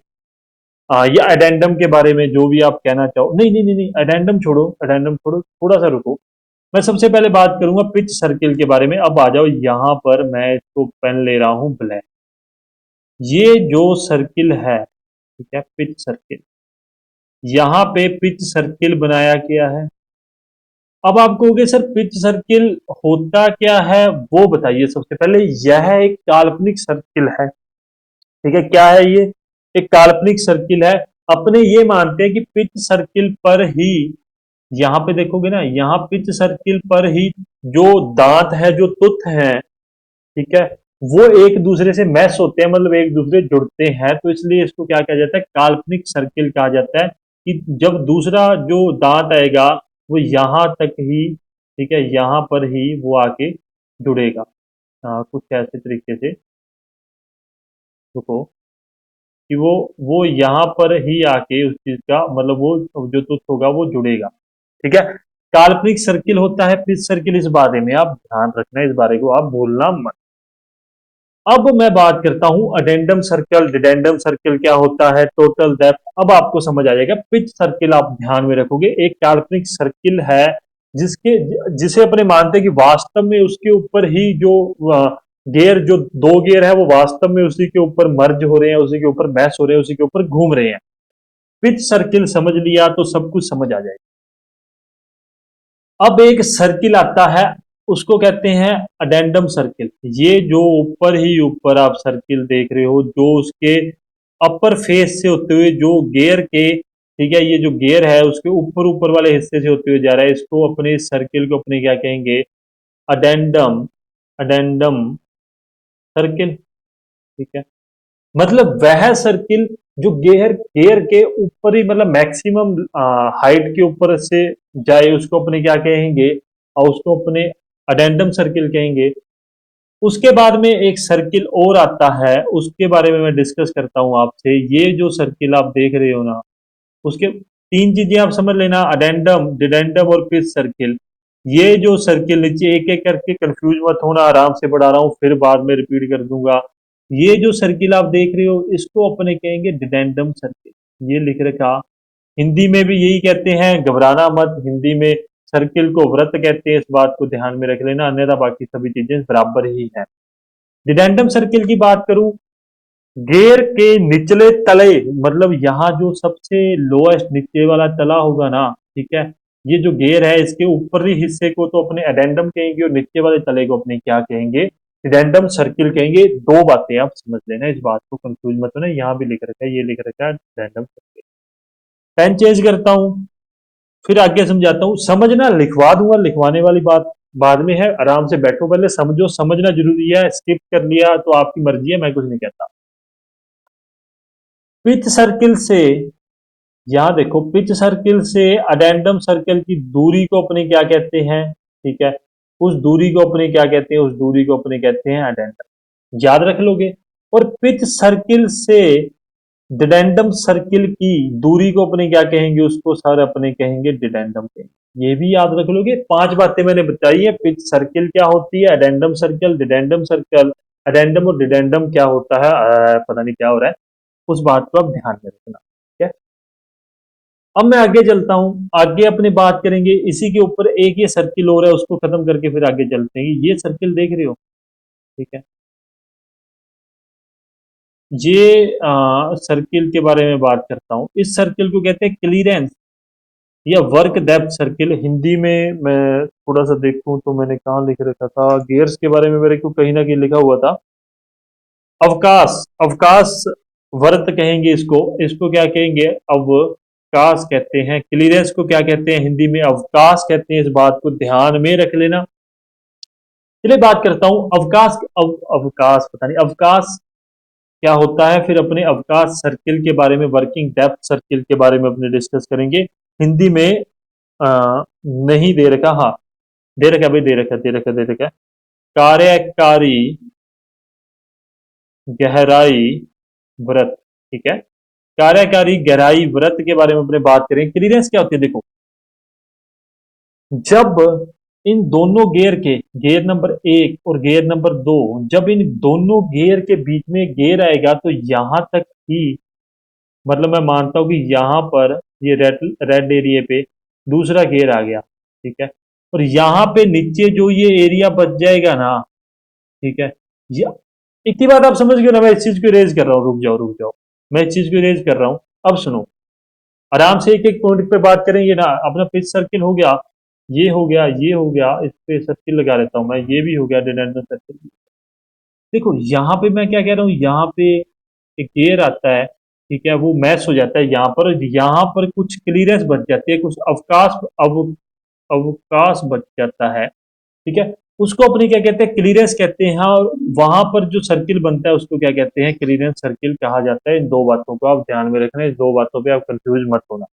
या अडेंडम के बारे में, जो भी आप कहना चाहो। नहीं नहीं नहीं नहीं, अडेंडम छोड़ो, अडेंडम छोड़ो, थोड़ा सा रुको। मैं सबसे पहले बात करूंगा पिच सर्किल के बारे में। अब आ जाओ यहां पर, मैं इसको पेन ले रहा हूं ब्लैक। ये जो सर्किल है, ठीक है, पिच सर्किल, यहां पे पिच सर्किल बनाया गया है। अब आप कहोगे सर पिच सर्किल होता क्या है, वो बताइए। सबसे पहले यह एक काल्पनिक सर्किल है, ठीक है। क्या है ये? एक काल्पनिक सर्किल है। अपने ये मानते हैं कि पिच सर्किल पर ही, यहां पे देखोगे ना, यहाँ पिच सर्किल पर ही जो दांत है, जो तुथ है, ठीक है, वो एक दूसरे से मैच होते हैं, मतलब एक दूसरे जुड़ते हैं, तो इसलिए इसको क्या कहा जाता है? काल्पनिक सर्किल कहा जाता है। कि जब दूसरा जो दांत आएगा वो यहां तक ही, ठीक है, यहां पर ही वो आके जुड़ेगा। कुछ ऐसे तरीके से, रुको, कि वो यहां पर ही आके उस चीज का मतलब वो जो तुथ होगा वो जुड़ेगा, ठीक है। काल्पनिक सर्किल होता है पिच सर्किल, इस बारे में आप ध्यान रखना, इस बारे को आप भूलना मत। अब मैं बात करता हूं अडेंडम सर्कल, डिडेंडम सर्कल क्या होता है, टोटल डेप्थ, अब आपको समझ आ जाएगा। पिच सर्किल आप ध्यान में रखोगे, एक काल्पनिक सर्किल है जिसके जिसे अपने मानते हैं कि वास्तव में उसके ऊपर ही जो गेयर, जो दो गेयर है वो वास्तव में उसी के ऊपर मर्ज हो रहे हैं, उसी के ऊपर मैश हो रहे हैं, उसी के ऊपर घूम रहे हैं। पिच सर्किल समझ लिया तो सब कुछ समझ आ जाएगा। अब एक सर्किल आता है, उसको कहते हैं अडेंडम सर्किल। ये जो ऊपर ही ऊपर आप सर्किल देख रहे हो, जो उसके अपर फेस से होते हुए जो गेयर के, ठीक है, ये जो गेयर है उसके ऊपर ऊपर वाले हिस्से से होते हुए जा रहा है, इसको अपने सर्किल को अपने क्या कहेंगे, अडेंडम, अडेंडम सर्किल। ठीक है, मतलब वह सर्किल जो गेयर गेयर के ऊपर ही, मतलब मैक्सिमम हाइट के ऊपर से जाए, उसको अपने क्या कहेंगे, और उसको अपने अडेंडम सर्किल कहेंगे। उसके बाद में एक सर्किल और आता है, उसके बारे में मैं डिस्कस करता हूं आपसे। ये जो सर्किल आप देख रहे हो ना, उसके तीन चीजें आप समझ लेना, अडेंडम, डिडेंडम और पिच सर्किल। ये जो सर्किल, नीचे एक एक करके कंफ्यूज मत होना, आराम से पढ़ा रहा हूं, फिर बाद में रिपीट कर दूंगा। ये जो सर्किल आप देख रहे हो, इसको अपने कहेंगे डिडेंडम सर्किल, ये लिख रखा। हिंदी में भी यही कहते हैं, घबराना मत, हिंदी में सर्किल को वृत्त कहते हैं, इस बात को ध्यान में रख लेना, अन्यथा बाकी सभी चीजें बराबर ही है। डिडेंडम सर्किल की बात करूं, गेयर के निचले तले, मतलब यहाँ जो सबसे लोएस्ट नीचे वाला तला होगा ना, ठीक है, ये जो गेयर है इसके ऊपरी हिस्से को तो अपने एडेंडम कहेंगे, और नीचे वाले तले को अपने क्या कहेंगे, एडेंडम सर्किल कहेंगे। दो बातें आप समझ लेना, इस बात को कंफ्यूज मत होना, यहाँ भी लिख रखा है, ये लिख रखा है एडेंडम सर्किल। पेन चेंज करता हूं, फिर आगे समझाता हूं, समझना लिखवा दूंगा, लिखवाने वाली बात बाद में है, आराम से बैठो, पहले समझो, समझना जरूरी है, स्किप कर लिया तो आपकी मर्जी है, मैं कुछ नहीं कहता। पिच सर्किल से, यहां देखो, पिच सर्किल से अडेंडम सर्किल की दूरी को अपने क्या कहते हैं, ठीक है, उस दूरी को अपने क्या कहते हैं, उस दूरी को अपने कहते हैं अडेंडम, याद रख लोगे। और पिच सर्किल से डिडेंडम सर्किल की दूरी को अपने क्या कहेंगे, उसको सर अपने कहेंगे डिडेंडम कहेंगे, ये भी याद रख लोगे। पांच बातें मैंने बताई है, पिच सर्किल क्या होती है, अडेंडम सर्कल, डिडेंडम सर्कल, अडेंडम और डिडेंडम क्या होता है, पता नहीं क्या हो रहा है, उस बात को आप ध्यान में रखना। ठीक है, अब मैं आगे चलता हूं, आगे अपनी बात करेंगे इसी के ऊपर, एक ये सर्किल और है, उसको खत्म करके फिर आगे चलते हैं। ये सर्किल देख रहे हो, ठीक है, ये सर्किल के बारे में बात करता हूं। इस सर्किल को कहते हैं क्लीरेंस या वर्क डेप्थ सर्किल। हिंदी में मैं थोड़ा सा देखूं तो मैंने कहाँ लिख रखा था, गियर्स के बारे में मेरे को कहीं ना कहीं लिखा हुआ था, अवकाश, अवकाश वर्त कहेंगे इसको, इसको क्या कहेंगे, अवकाश कहते हैं। क्लीयरेंस को क्या कहते हैं, हिंदी में अवकाश कहते हैं, इस बात को ध्यान में रख लेना। चलिए बात करता हूं अवकाश, अवकाश पता नहीं अवकाश क्या होता है, फिर अपने अवकाश सर्किल के बारे में, वर्किंग डेप्थ सर्किल के बारे में अपने डिस्कस करेंगे। हिंदी में नहीं दे रखा, हाँ दे रखा भाई, दे रखा कार्यकारी गहराई वृत्त, ठीक है, कार्यकारी गहराई वृत्त के बारे में अपने बात करें। क्लीयरेंस क्या होती है, देखो, जब इन दोनों गेयर के, गेयर नंबर एक और गेयर नंबर दो, जब इन दोनों गेयर के बीच में गेयर आएगा तो यहां तक ही, मतलब मैं मानता हूं कि यहां पर ये रेड रेड एरिया पे दूसरा गेयर आ गया, ठीक है, और यहां पे नीचे जो ये एरिया बच जाएगा ना, ठीक है, ये इतनी बात आप समझ गए ना, मैं इस चीज को इरेज कर रहा हूँ, रुक जाओ, मैं इस चीज को इरेज कर रहा हूँ। अब सुनो, आराम से एक एक पॉइंट पे बात करेंगे ना, अपना पिच सर्किल हो गया, ये हो गया, ये हो गया, इस पे सर्किल लगा लेता हूं मैं, ये भी हो गया डिडेंडम सर्किल। देखो यहाँ पे मैं क्या कह रहा हूँ, यहाँ पे एक गियर आता है, ठीक है, वो मैच हो जाता है यहाँ पर कुछ क्लियरेंस बच जाती है, कुछ अवकाश बच जाता है, ठीक है, उसको अपने क्या कहते हैं, क्लियरेंस कहते हैं। और वहां पर जो सर्किल बनता है उसको क्या कहते हैं, क्लियरेंस सर्किल कहा जाता है। इन दो बातों को आप ध्यान में रखना, इस दो बातों पे आप कंफ्यूज मत होना।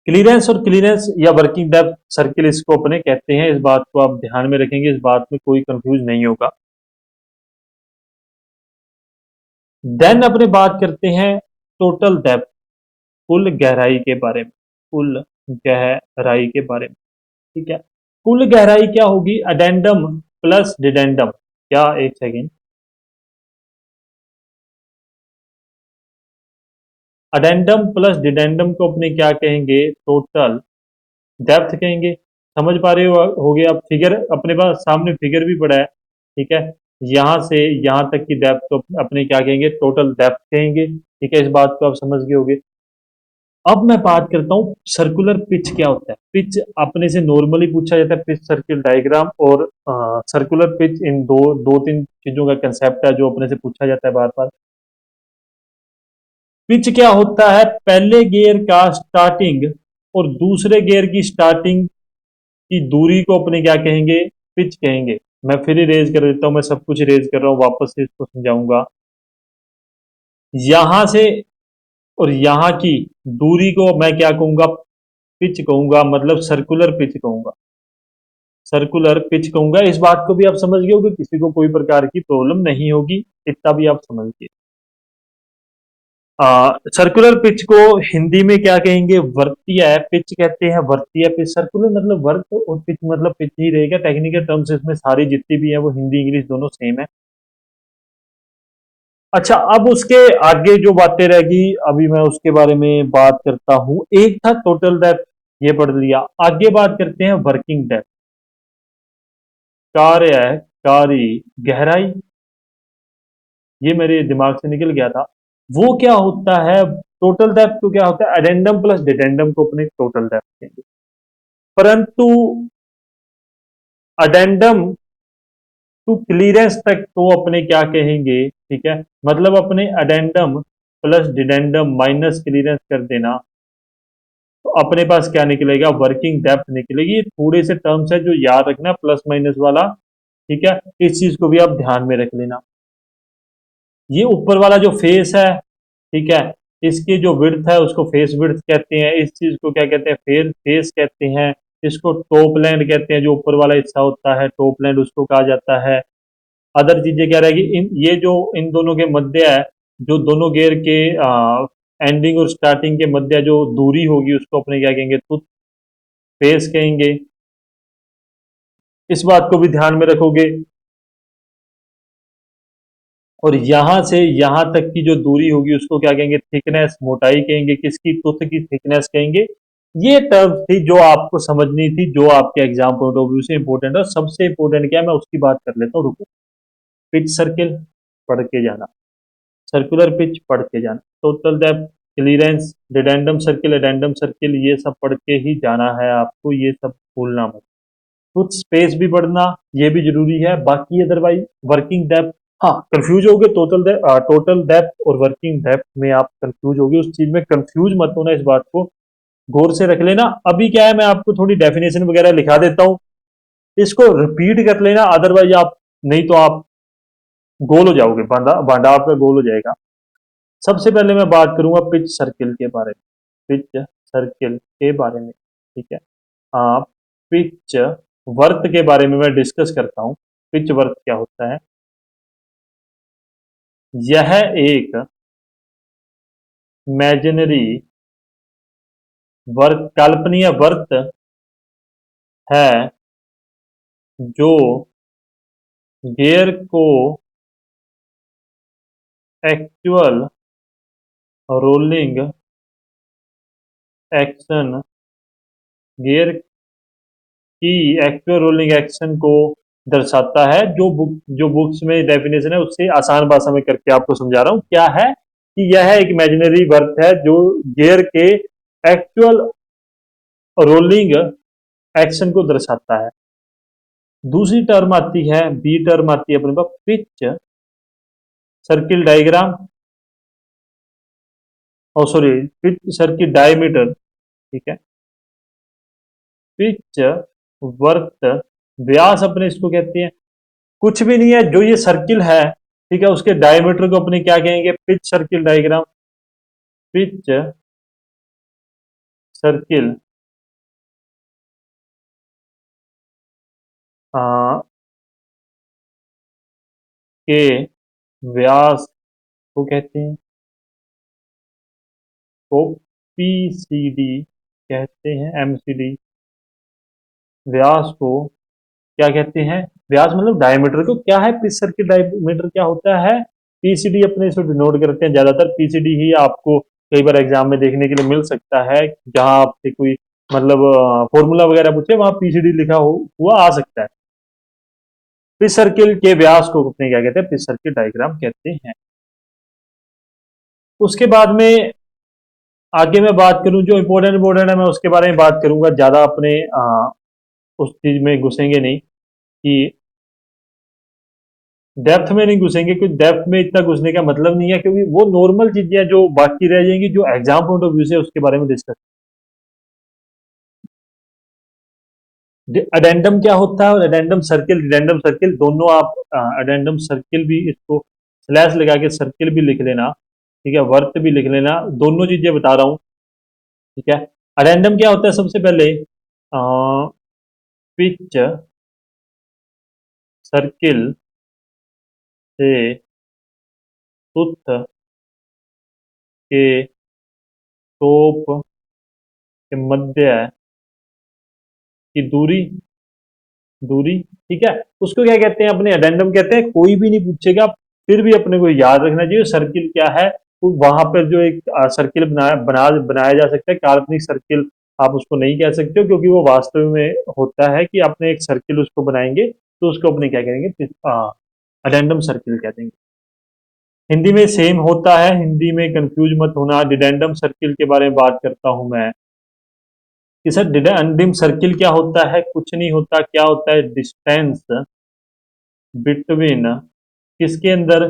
क्लीयरेंस और क्लीयरेंस या वर्किंग डेप्थ सर्किल इसको अपने कहते हैं, इस बात को आप ध्यान में रखेंगे, इस बात में कोई कंफ्यूज नहीं होगा। देन अपने बात करते हैं टोटल डेप्थ, कुल गहराई के बारे में, कुल गहराई के बारे में। ठीक है, कुल गहराई क्या होगी? Addendum plus dedendum. क्या, एक सेकेंड, अडेंडम प्लस डिडेंडम को अपने क्या कहेंगे? टोटल डेप्थ कहेंगे। समझ पा रहे हो गए? अब फिगर अपने पास सामने फिगर भी पड़ा है। ठीक है, यहाँ से यहाँ तक की डेप्थ को अपने क्या कहेंगे? टोटल डेप्थ कहेंगे। ठीक है, इस बात को आप समझ गए होगे। अब मैं बात करता हूँ सर्कुलर पिच क्या होता है। पिच अपने से नॉर्मली पूछा जाता है, पिच सर्किल डायग्राम और सर्कुलर पिच, इन दो दो तीन चीजों का कंसेप्ट है जो अपने से पूछा जाता है बार बार। पिच क्या होता है? पहले गियर का स्टार्टिंग और दूसरे गियर की स्टार्टिंग की दूरी को अपने क्या कहेंगे? पिच कहेंगे। मैं फिर इरेज कर देता हूं, मैं सब कुछ इरेज कर रहा हूं, वापस से इसको समझाऊंगा। यहां से और यहां की दूरी को मैं क्या कहूंगा? पिच कहूंगा, मतलब सर्कुलर पिच कहूंगा। सर्कुलर पिच कहूंगा। इस बात को भी आप समझ गए होगे, किसी को कोई प्रकार की प्रॉब्लम नहीं होगी, इतना भी आप समझ गए। सर्कुलर पिच को हिंदी में क्या कहेंगे? वर्तीय पिच कहते हैं। वर्तीय पिच, सर्कुलर मतलब वर्त और पिच मतलब पिच ही रहेगा। टेक्निकल टर्म्स इसमें सारी जितनी भी है वो हिंदी इंग्लिश दोनों सेम है। अच्छा, अब उसके आगे जो बातें रहेगी अभी मैं उसके बारे में बात करता हूं। एक था टोटल डेप्थ, ये पढ़ लिया। आगे बात करते हैं वर्किंग डेप्थ। कार्यकारी गहराई, ये मेरे दिमाग से निकल गया था। वो क्या होता है? टोटल डेप्थ को क्या होता है? एडेंडम प्लस डिडेंडम को अपने टोटल डेप्थ कहेंगे। परंतु अडेंडम टू क्लीयरेंस तक तो अपने क्या कहेंगे? ठीक है, मतलब अपने अडेंडम प्लस डिडेंडम माइनस क्लीयरेंस कर देना, तो अपने पास क्या निकलेगा? वर्किंग डेप्थ निकलेगी। ये थोड़े से टर्म्स है जो याद रखना, प्लस माइनस वाला। ठीक है, इस चीज को भी आप ध्यान में रख लेना। ये ऊपर वाला जो फेस है, ठीक है, इसकी जो विड्थ है उसको फेस विड्थ कहते हैं। इस चीज को क्या कहते हैं? फेस फेस कहते हैं। इसको टॉप लैंड कहते हैं, जो ऊपर वाला हिस्सा होता है टॉप लैंड उसको कहा जाता है। अदर चीजें क्या रहेगी? इन ये जो इन दोनों के मध्य है, जो दोनों गियर के एंडिंग और स्टार्टिंग के मध्य जो दूरी होगी उसको अपने क्या कहेंगे? टूथ फेस कहेंगे। इस बात को भी ध्यान में रखोगे। और यहां से यहां तक की जो दूरी होगी उसको क्या कहेंगे? थिकनेस, मोटाई कहेंगे। किसकी? टूथ की थिकनेस कहेंगे। ये टर्म थी जो आपको समझनी थी, जो आपके एग्जाम पॉइंट ऑफ व्यू से इंपॉर्टेंट है। सबसे इंपॉर्टेंट क्या है, मैं उसकी बात कर लेता हूँ, रुको। पिच सर्किल पढ़ के जाना, सर्कुलर पिच पढ़ के जाना, total depth, clearance, dedendum circle, addendum circle, ये सब पढ़ के ही जाना है आपको, ये सब भूलना मत। कुछ स्पेस भी पढ़ना, ये भी जरूरी है। बाकी अदरवाइज वर्किंग डेप्थ, हाँ कंफ्यूज हो गए। टोटल डेप्थ और वर्किंग डेप्थ में आप कंफ्यूज हो गए, उस चीज में कंफ्यूज मत होना, इस बात को गौर से रख लेना। अभी क्या है, मैं आपको थोड़ी डेफिनेशन वगैरह लिखा देता हूँ, इसको रिपीट कर लेना, अदरवाइज आप, नहीं तो आप गोल हो जाओगे, बांधा बांधा आपका गोल हो जाएगा। सबसे पहले मैं बात करूंगा पिच सर्किल के बारे में। पिच सर्किल के बारे में, ठीक है। पिच वर्त के बारे में मैं डिस्कस करता हूं। पिच वर्त क्या होता है? यह एक इमेजिनरी वर्त, काल्पनीय वर्त है जो गियर को एक्चुअल रोलिंग एक्शन, गियर की एक्चुअल रोलिंग एक्शन को दर्शाता है। जो बुक्स में डेफिनेशन है उससे आसान भाषा में करके आपको समझा रहा हूं। क्या है कि यह एक इमेजिनरी वर्क है जो गियर के एक्चुअल रोलिंग एक्शन को दर्शाता है। दूसरी टर्म आती है, बी टर्म आती है अपने पास, पिच सर्किल डायग्राम, और सॉरी, पिच सर्किल डायमीटर। ठीक है, पिच वर्त व्यास अपने इसको कहते हैं। कुछ भी नहीं है, जो ये सर्किल है, ठीक है, उसके डायमीटर को अपने क्या कहेंगे? Pitch circle diagram. Pitch circle के व्यास को कहते हैं, को पीसीडी कहते हैं एमसीडी, व्यास को क्या कहते हैं? व्यास मतलब डायमीटर को क्या है? पिच सर्किल डायमीटर क्या होता है? पीसीडी अपने इसको डिनोट करते हैं। ज्यादातर पीसीडी ही आपको कई बार एग्जाम में देखने के लिए मिल सकता है, जहां आपसे कोई मतलब फॉर्मूला वगैरह पूछे वहां पीसीडी लिखा हुआ आ सकता है। पिच सर्किल के व्यास को अपने क्या कहते हैं? पिच सर्किल डायग्राम कहते हैं। उसके बाद में आगे मैं बात करूं, जो इंपॉर्टेंट है मैं उसके बारे में बात करूंगा, ज्यादा अपने उस चीज में घुसेंगे नहीं कि डेप्थ में नहीं घुसेंगे, क्योंकि डेप्थ में इतना घुसने का मतलब नहीं है, क्योंकि वो नॉर्मल चीजें हैं जो बाकी रह जाएंगी, जो एग्जाम पॉइंट ऑफ व्यू से उसके बारे में डिस्कस। अडेंडम क्या होता है और अडेंडम सर्किल दोनों आप अडेंडम सर्किल भी इसको स्लैश लगा के सर्किल भी लिख लेना, ठीक है, वर्त भी लिख लेना, दोनों चीजें बता रहा हूँ, ठीक है। अडेंडम क्या होता है? सबसे पहले पिच सर्किल से टूथ के टॉप के मध्य की दूरी, दूरी, ठीक है, उसको क्या कहते हैं? अपने अडेंडम कहते हैं। कोई भी नहीं पूछेगा, फिर भी अपने को याद रखना चाहिए सर्किल क्या है। तो वहां पर जो एक सर्किल बनाया जा सकता है, काल्पनिक सर्किल आप उसको नहीं कह सकते हो, क्योंकि वो वास्तव में होता है कि आपने एक सर्किल उसको बनाएंगे तो उसको अपने क्या कहेंगे? अडेंडम सर्किल कह देंगे। हिंदी में सेम होता है, हिंदी में कंफ्यूज मत होना। डिडेंडम सर्किल के बारे में बात करता हूं मैं कि सर डिडेंडम सर्किल क्या होता है? कुछ नहीं होता। क्या होता है? डिस्टेंस बिटवीन किसके अंदर?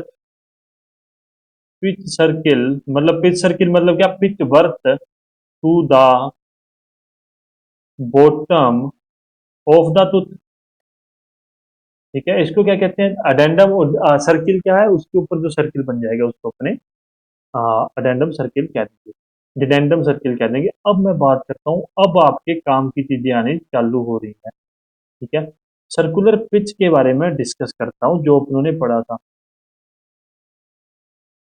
पिच सर्किल, मतलब पिच सर्किल मतलब क्या? Pitch worth to the bottom of the tooth, ठीक है। इसको क्या कहते हैं? अडेंडम सर्किल क्या है? उसके ऊपर जो सर्किल बन जाएगा उसको अपने अडेंडम सर्किल कह देंगे, डिडेंडम सर्किल कह देंगे। अब मैं बात करता हूँ, अब आपके काम की चीजें आनी चालू हो रही है, ठीक है। सर्कुलर पिच के बारे में डिस्कस करता हूँ, जो अपनों ने पढ़ा था।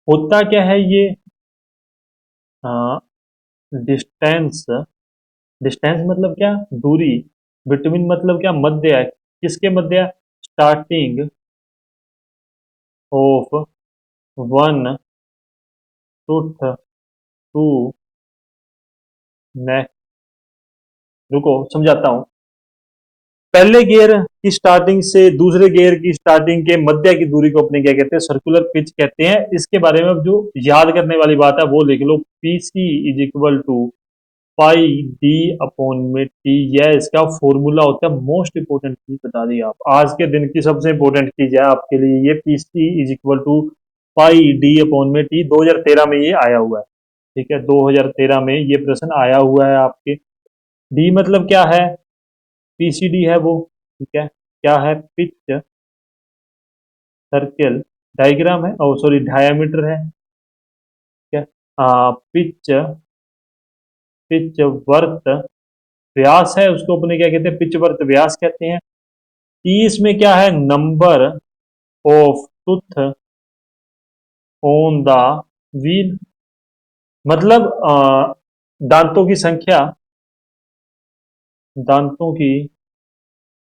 होता क्या है ये? डिस्टेंस, डिस्टेंस मतलब क्या? दूरी। बिटवीन मतलब क्या? मध्य है। किसके मध्य? Starting of one tooth to next. रुको समझाता हूँ। पहले गियर की स्टार्टिंग से दूसरे गियर की स्टार्टिंग के मध्य की दूरी को अपने क्या कहते हैं? सर्कुलर पिच कहते हैं। इसके बारे में अब जो याद करने वाली बात है वो लिख लो, P C is equal to pi D upon में टी। यह इसका फॉर्मूला होता है। मोस्ट इंपोर्टेंट चीज बता दी आप, आज के दिन की सबसे इंपोर्टेंट चीज है आपके लिए ये। P C is equal to pi D upon में टी, 2013 में ये आया हुआ है, ठीक है। 2013 में ये प्रश्न आया हुआ है आपके। डी मतलब क्या है? पीसीडी है वो, ठीक है। क्या है? पिच सर्किल डायग्राम है, ओ सॉरी डायामीटर है, ठीक है। पिच पिच वर्थ व्यास है, उसको अपने क्या कहते हैं? पिच वर्थ व्यास कहते हैं। टी इसमें क्या है? Number of tooth on the wheel, मतलब दांतों की संख्या, दांतों की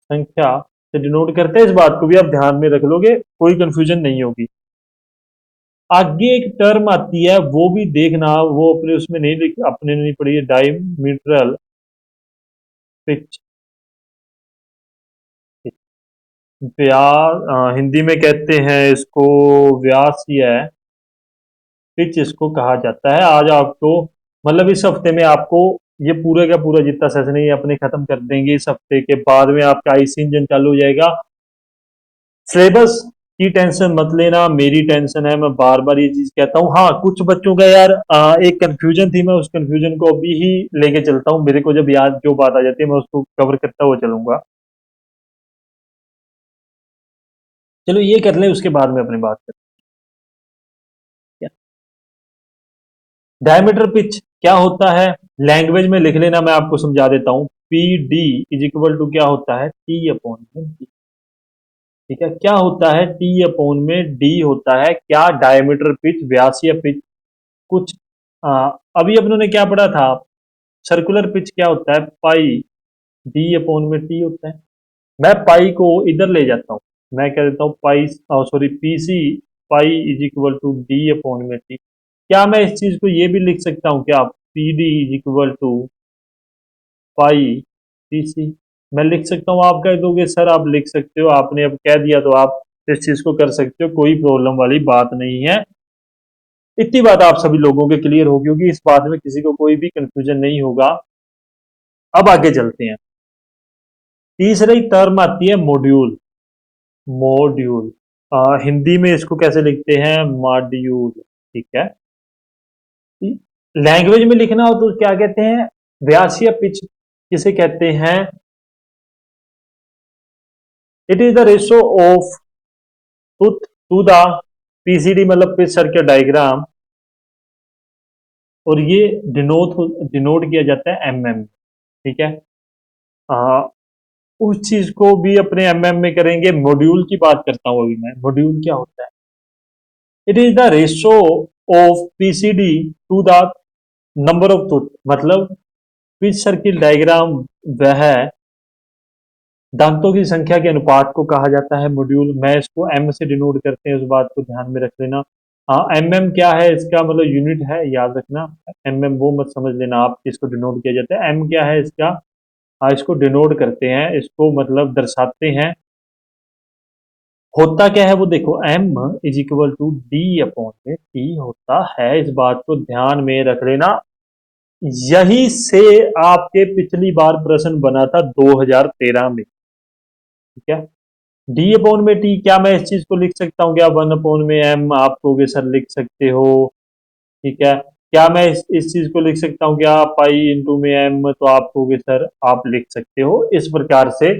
संख्या से डिनोट करते हैं। इस बात को भी आप ध्यान में रख लोगे, कोई कंफ्यूजन नहीं होगी। आगे एक टर्म आती है, वो भी देखना, वो अपने उसमें नहीं अपने नहीं पढ़ी है, डायमीट्रल पिच। व्यास हिंदी में कहते हैं इसको व्यास ही है, पिच इसको कहा जाता है। आज आपको मतलब इस हफ्ते में आपको ये पूरे का पूरा जितना सेशन है ये अपने खत्म कर देंगे। इस हफ्ते के बाद में आपका आईसी इंजन चालू हो जाएगा। सिलेबस की टेंशन मत लेना, मेरी टेंशन है, मैं बार बार ये चीज कहता हूँ। हाँ कुछ बच्चों का यार एक कंफ्यूजन थी, मैं उस कंफ्यूजन को अभी ही लेके चलता हूँ। मेरे को जब याद जो बात आ जाती है मैं उसको कवर करता हुआ चलूंगा। चलो ये कर ले, उसके बाद में अपनी बात करते हैं। डायमीटर पिच क्या होता है? लैंग्वेज में लिख लेना, मैं आपको समझा देता हूँ। P D is equal to क्या होता है? टी अपॉन में डी, ठीक है। क्या होता है? टी अपॉन में डी होता है क्या? डायमीटर पिच, व्यासीय पिच। कुछ अभी अपनों ने क्या पढ़ा था? सर्कुलर पिच क्या होता है, पाई डी अपॉन में टी होता है। मैं पाई को इधर ले जाता हूँ, मैं कह देता हूँ pi, sorry P C pi is equal to D upon में टी। क्या मैं इस चीज को ये भी लिख सकता हूँ क्या, P D is equal to pi P C, मैं लिख सकता हूँ। आप कह दोगे सर आप लिख सकते हो, आपने अब कह दिया तो आप इस चीज को कर सकते हो, कोई प्रॉब्लम वाली बात नहीं है। इतनी बात आप सभी लोगों के क्लियर होगी होगी, इस बात में किसी को कोई भी कंफ्यूजन नहीं होगा। अब आगे चलते हैं। तीसरी टर्म आती है मॉड्यूल। मॉड्यूल हिंदी में इसको कैसे लिखते हैं, मॉड्यूल। ठीक है, लैंग्वेज में लिखना हो तो क्या कहते हैं, व्यास या पिच किसे कहते हैं, it is the ratio of to the PCD, मतलब पिच सर्किल डायग्राम, और ये डिनोट किया जाता है एमएम। ठीक है, आ, उस चीज को भी अपने एमएम में करेंगे। मॉड्यूल की बात करता हूं अभी मैं, मॉड्यूल क्या होता है, it is the ratio of PCD to the number of tooth, मतलब पिच सर्किल डायग्राम वह दांतों की संख्या के अनुपात को कहा जाता है मॉड्यूल। मैं इसको एम से डिनोट करते हैं, उस बात को ध्यान में रख लेना। हाँ, एम एम क्या है, इसका मतलब यूनिट है, याद रखना। एम एम वो मत समझ लेना आप, इसको डिनोट किया जाता है। एम क्या है इसका, हाँ इसको डिनोट करते हैं, इसको मतलब दर्शाते हैं। होता क्या है वो देखो, M is equal to D upon में टी होता है, इस बात को ध्यान में रख लेना। यही से आपके पिछली बार प्रश्न बना था 2013 में। ठीक है, डी अपॉन में टी, क्या मैं इस चीज को लिख सकता हूँ क्या, वन अपॉन में एम, आप कहोगे सर लिख सकते हो। ठीक है, क्या मैं इस चीज को लिख सकता हूँ क्या, पाई इंटू में एम, तो आप कहोगे सर आप लिख सकते हो। इस प्रकार से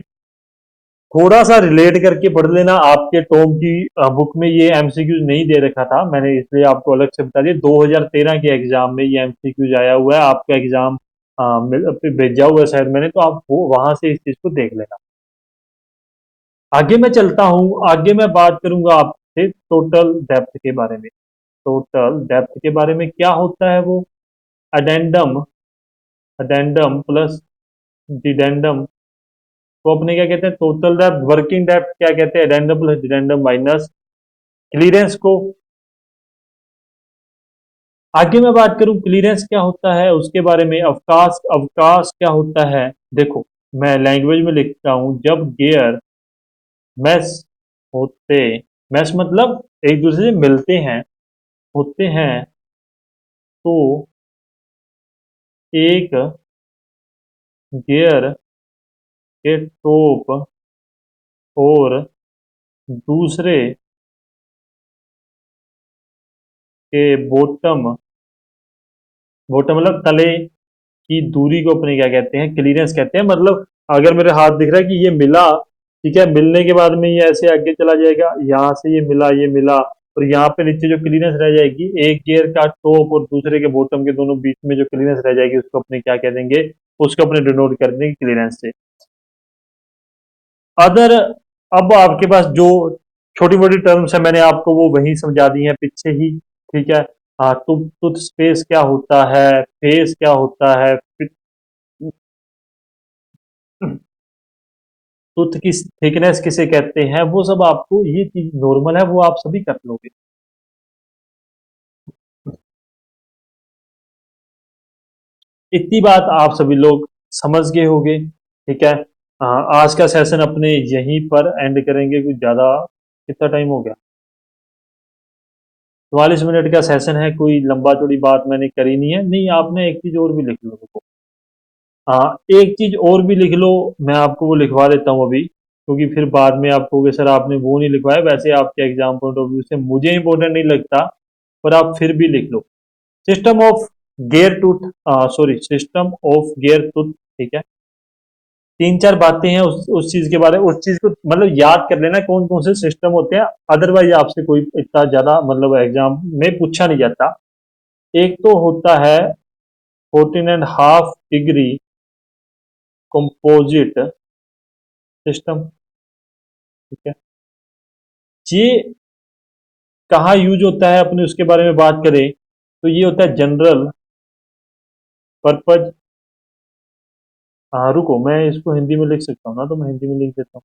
थोड़ा सा रिलेट करके पढ़ लेना। आपके टॉम की बुक में ये एमसीक्यूज नहीं दे रखा था, मैंने इसलिए आपको अलग से बता दिया। 2013 के एग्जाम में ये एमसीक्यूज आया हुआ है, आपका एग्जाम भेजा हुआ है शायद मैंने, तो आप वो वहां से इस चीज को देख लेना। आगे मैं चलता हूं, आगे मैं बात करूंगा आपसे टोटल डेप्थ के बारे में। टोटल डेप्थ के बारे में क्या होता है वो, अडेंडम, अडेंडम प्लस डिडेंडम को अपने क्या कहते हैं, टोटल डेप्थ। वर्किंग डेप्थ क्या कहते हैं, एडेंडम प्लस डिडेंडम माइनस क्लीयरेंस को। आगे मैं बात करूं क्लीयरेंस क्या होता है उसके बारे में, अवकाश, अवकाश क्या होता है। देखो मैं लैंग्वेज में लिखता हूं, जब गेयर मैश होते, मैश मतलब एक दूसरे से मिलते हैं, होते हैं, तो एक गियर के टॉप और दूसरे के बॉटम, बॉटम मतलब तले की दूरी को अपने क्या कहते हैं, क्लीयरेंस कहते हैं। मतलब अगर मेरे हाथ दिख रहा है कि ये मिला, ठीक है, मिलने के बाद में ये ऐसे आगे चला जाएगा, यहाँ से ये मिला, ये मिला, और यहाँ पे नीचे जो क्लीयरेंस रह जाएगी, एक गियर का टॉप और दूसरे के बॉटम के दोनों बीच में जो क्लीयरेंस रह जाएगी, उसको अपने क्या कह देंगे, उसको अपने डिनोट कर देंगे क्लीयरेंस से। अदर, अब आपके पास जो छोटी मोटी टर्म्स है मैंने आपको वो वही समझा दी है पीछे ही। ठीक है, हाँ, टूथ स्पेस क्या होता है, फेस क्या होता है, टूथ की थिकनेस किसे कहते हैं, वो सब आपको, ये चीज नॉर्मल है, वो आप सभी कर लोगे। इतनी बात आप सभी लोग समझ गए होंगे। ठीक है, आज का सेशन अपने यहीं पर एंड करेंगे, कुछ ज्यादा, कितना टाइम हो गया, 44 मिनट का सेशन है, कोई लंबा चौड़ी बात मैंने करी नहीं है। नहीं, आपने एक चीज और भी लिख लो, देखो, एक चीज और भी लिख लो, मैं आपको वो लिखवा देता हूँ अभी, क्योंकि फिर बाद में आप कहोगे सर आपने वो नहीं लिखवाया। वैसे आपके एग्जाम पॉइंट ऑफ व्यू से मुझे इंपॉर्टेंट नहीं लगता, पर आप फिर भी लिख लो। System of gear tooth, sorry, system of gear tooth. ठीक है, तीन चार बातें हैं उस चीज के बारे में, उस चीज को मतलब याद कर लेना कौन कौन से सिस्टम होते हैं, अदरवाइज आपसे कोई इतना ज्यादा मतलब एग्जाम में पूछा नहीं जाता। एक तो होता है 14.5 डिग्री कंपोजिट सिस्टम। ठीक है, ये कहाँ यूज होता है अपने उसके बारे में बात करें, तो ये होता है जनरल पर्पज हाँ रुको, मैं इसको हिंदी में लिख सकता हूँ ना, तो मैं हिंदी में लिख देता हूँ।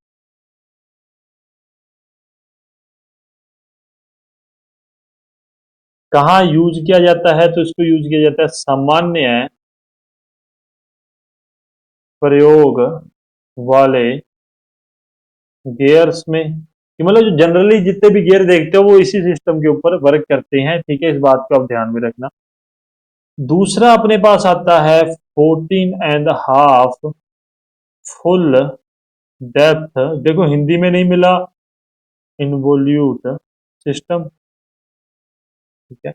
कहाँ यूज किया जाता है, तो इसको यूज किया जाता है सामान्य प्रयोग वाले गियर्स में, कि मतलब जो जनरली जितने भी गियर देखते हो वो इसी सिस्टम के ऊपर वर्क करते हैं, ठीक है, इस बात को आप ध्यान में रखना। दूसरा अपने पास आता है 14.5 फुल डेप्थ, देखो हिंदी में नहीं मिला, इन्वोल्यूट सिस्टम, ठीक है।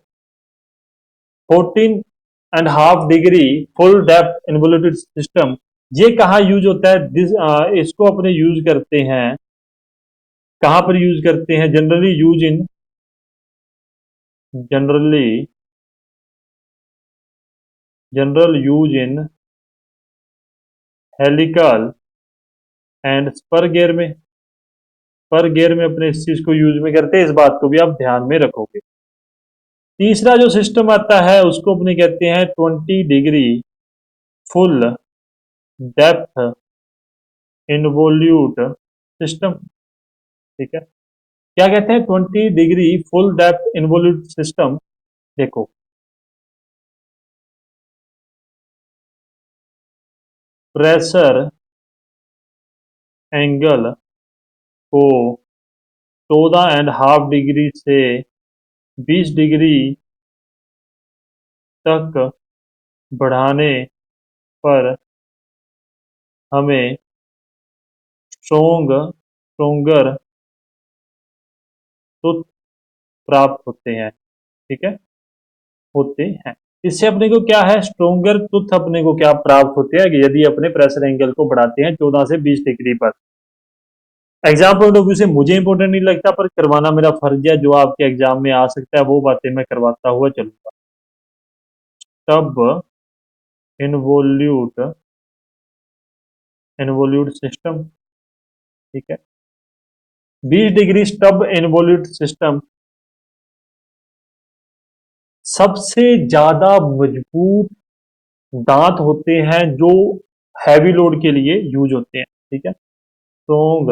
14.5 डिग्री फुल डेप्थ इन्वोल्यूटेड सिस्टम, ये कहाँ यूज होता है? इसको अपने यूज करते हैं, कहाँ पर यूज करते हैं? Generally general use in helical and spur gear में, पर गियर में अपने इस चीज को यूज में करते हैं, इस बात को भी आप ध्यान में रखोगे। तीसरा जो सिस्टम आता है उसको अपने कहते हैं 20 degree full depth involute system, ठीक है। क्या कहते हैं? 20 degree full depth involute system. देखो, प्रेशर एंगल को 14.5 डिग्री से 20 डिग्री तक बढ़ाने पर हमें स्ट्रोंगर टूथ प्राप्त होते हैं, ठीक है, होते हैं। इससे अपने को क्या है? स्ट्रोंगर टूथ अपने को क्या प्राप्त होते हैं कि यदि अपने प्रेशर एंगल को बढ़ाते हैं 14 से 20 डिग्री पर। एग्जाम पॉइंट ऑफ व्यू से मुझे इंपॉर्टेंट नहीं लगता, पर करवाना मेरा फर्ज है, जो आपके एग्जाम में आ सकता है वो बातें मैं करवाता हुआ चलूंगा। तब इन्वोल्यूट इन्वोल्यूट सिस्टम, ठीक है। 20 डिग्री स्टब इन्वोल्यूट सिस्टम सबसे ज्यादा मजबूत दांत होते हैं जो हैवी लोड के लिए यूज होते हैं, ठीक है। Strong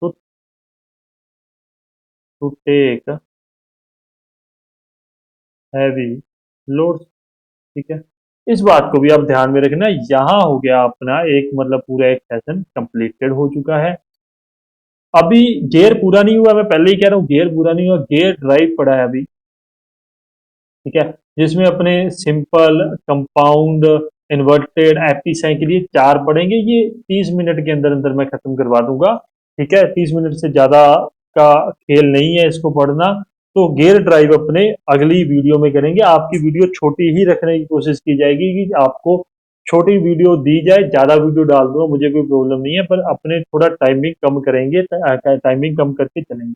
to to take heavy load, ठीक है। इस बात को भी आप ध्यान में रखना। यहाँ हो गया अपना एक मतलब पूरा एक सेशन कंप्लीटेड हो चुका है। अभी गियर पूरा नहीं हुआ, मैं पहले ही कह रहा हूँ गियर पूरा नहीं हुआ, गियर ड्राइव पड़ा है अभी, ठीक है, जिसमें अपने सिंपल, कंपाउंड, इन्वर्टेड, एपीसाई के लिए 4 पढ़ेंगे। ये 30 मिनट के अंदर अंदर मैं खत्म करवा दूंगा, ठीक है। 30 मिनट से ज्यादा का खेल नहीं है इसको पढ़ना। तो गियर ड्राइव अपने अगली वीडियो में करेंगे। आपकी वीडियो छोटी ही रखने की कोशिश की जाएगी कि आपको छोटी वीडियो दी जाए, ज्यादा वीडियो डाल दूंगा, मुझे कोई प्रॉब्लम नहीं है, पर अपने थोड़ा टाइमिंग कम करेंगे, टाइमिंग कम करके चलेंगे।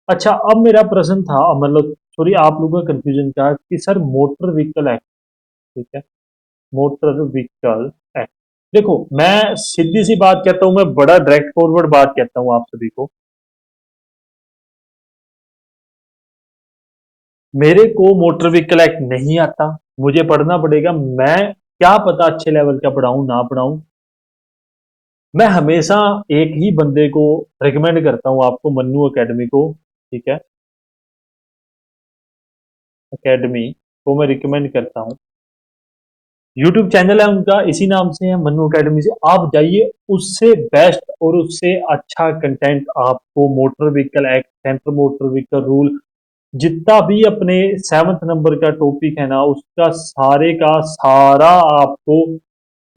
अच्छा, अब मेरा प्रश्न था, मतलब सॉरी, आप लोगों का कंफ्यूजन था कि सर मोटर व्हीकल एक्ट, ठीक है, मोटर व्हीकल एक्ट। देखो, मैं सीधी सी बात कहता हूं, मैं बड़ा डायरेक्ट फॉरवर्ड बात कहता हूं आप सभी को। मेरे को मोटर व्हीकल एक्ट नहीं आता, मुझे पढ़ना पड़ेगा। मैं क्या पता अच्छे लेवल का पढ़ाऊं ना पढ़ाऊं। मैं हमेशा एक ही बंदे को रिकमेंड करता हूं आपको, मन्नू एकेडमी को, ठीक है, एकेडमी को मैं रिकमेंड करता हूं। यूट्यूब चैनल है उनका, इसी नाम से है, मन्नू अकेडमी से आप जाइए। उससे बेस्ट और उससे अच्छा कंटेंट आपको motor vehicle act, central motor vehicle rule, जितना भी अपने 7th नंबर का टॉपिक है ना, उसका सारे का सारा आपको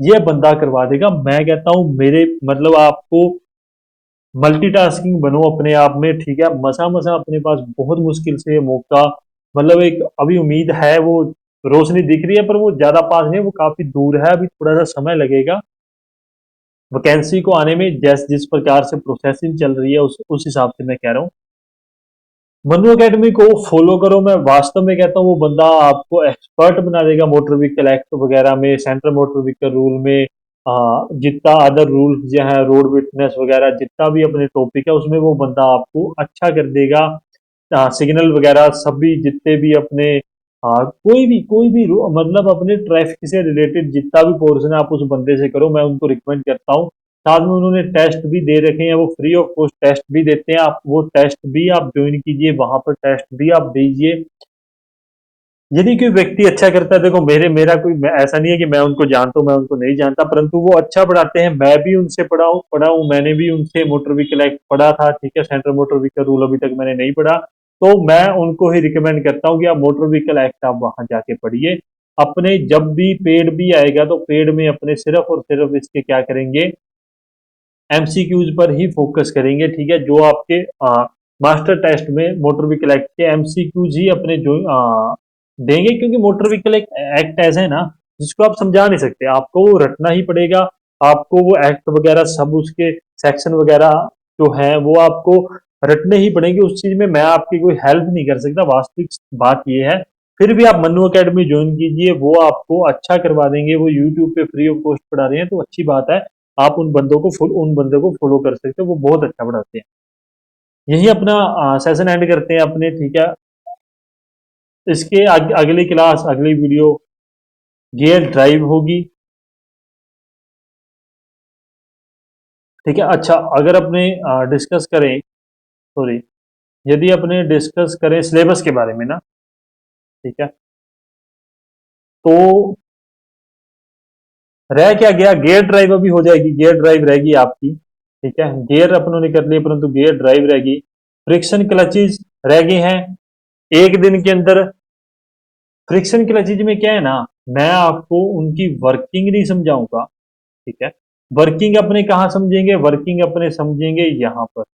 ये बंदा करवा देगा। मैं कहता हूं मेरे मतलब आपको मल्टीटास्किंग बनो अपने आप में, ठीक है। मसा मसा अपने पास बहुत मुश्किल से ये मौका, मतलब एक अभी उम्मीद है, वो रोशनी दिख रही है, पर वो ज्यादा पास नहीं है, वो काफी दूर है, अभी थोड़ा सा समय लगेगा वैकेंसी को आने में। जिस प्रकार से प्रोसेसिंग चल रही है उस हिसाब से मैं कह रहा हूँ मनु अकेडमी को फॉलो करो। मैं वास्तव में कहता हूँ वो बंदा आपको एक्सपर्ट बना देगा मोटर व्हीकल एक्ट वगैरह में, सेंट्रल मोटर व्हीकल रूल में, जितना अदर रूल जो है, रोड विटनेस वगैरह, जितना भी अपने टॉपिक है उसमें वो बंदा आपको अच्छा कर देगा। सिग्नल वगैरह सभी जितने भी अपने मतलब अपने ट्रैफिक से रिलेटेड जितना भी पोर्शन है आप उस बंदे से करो, मैं उनको रिकमेंड करता हूँ। साथ में उन्होंने टेस्ट भी दे रखे हैं, वो फ्री ऑफ कॉस्ट टेस्ट भी देते हैं, आप वो टेस्ट भी आप ज्वाइन कीजिए, वहां पर टेस्ट भी आप दीजिए। यदि कोई व्यक्ति अच्छा करता है, देखो मेरा कोई ऐसा नहीं है कि मैं उनको जानता हूँ, मैं उनको नहीं जानता, परंतु वो अच्छा पढ़ाते हैं, मैं भी उनसे पढ़ा हूँ, मैंने भी उनसे मोटर व्हीकल एक्ट पढ़ा था, ठीक है, सेंट्रल मोटर व्हीकल रूल अभी तक मैंने नहीं पढ़ा। तो मैं उनको ही रिकमेंड करता हूँ कि आप मोटर व्हीकल एक्ट आप वहां जाके पढ़िए। अपने जब भी पेड भी आएगा तो पेड में अपने सिर्फ और सिर्फ इसके क्या करेंगे, एमसीक्यूज पर ही फोकस करेंगे, ठीक है। जो आपके मास्टर टेस्ट में मोटर व्हीकल एक्ट के एमसीक्यूज ही अपने जो देंगे, क्योंकि मोटर व्हीकल एक्ट ऐसा है ना जिसको आप समझा नहीं सकते, आपको वो रटना ही पड़ेगा। आपको वो एक्ट वगैरह सब उसके सेक्शन वगैरह जो है वो आपको रटने ही पड़ेंगे। उस चीज में मैं आपकी कोई हेल्प नहीं कर सकता, वास्तविक बात ये है। फिर भी आप मन्नू अकेडमी ज्वाइन कीजिए, वो आपको अच्छा करवा देंगे, वो यूट्यूब पे फ्री ऑफ कॉस्ट पढ़ा रहे हैं, तो अच्छी बात है। आप उन बंदों को फॉलो कर सकते हो, वो बहुत अच्छा पढ़ाते हैं। यही अपना सेशन एंड करते हैं अपने, ठीक है। इसके अगली क्लास, अगली वीडियो गियर ड्राइव होगी, ठीक है। अच्छा, अगर अपने डिस्कस करें, सॉरी, यदि अपने डिस्कस करें सिलेबस के बारे में ना, ठीक है, तो रह क्या गया, गियर ड्राइव अभी हो जाएगी, गियर ड्राइव रहेगी आपकी, ठीक है। गियर अपनों ने कर लिए, परंतु गियर ड्राइव रहेगी। फ्रिक्शन क्लचेज रह गए हैं एक दिन के अंदर। फ्रिक्शन क्लचेज में क्या है ना, मैं आपको उनकी वर्किंग नहीं समझाऊंगा, ठीक है। वर्किंग अपने कहाँ समझेंगे, वर्किंग अपने समझेंगे यहाँ पर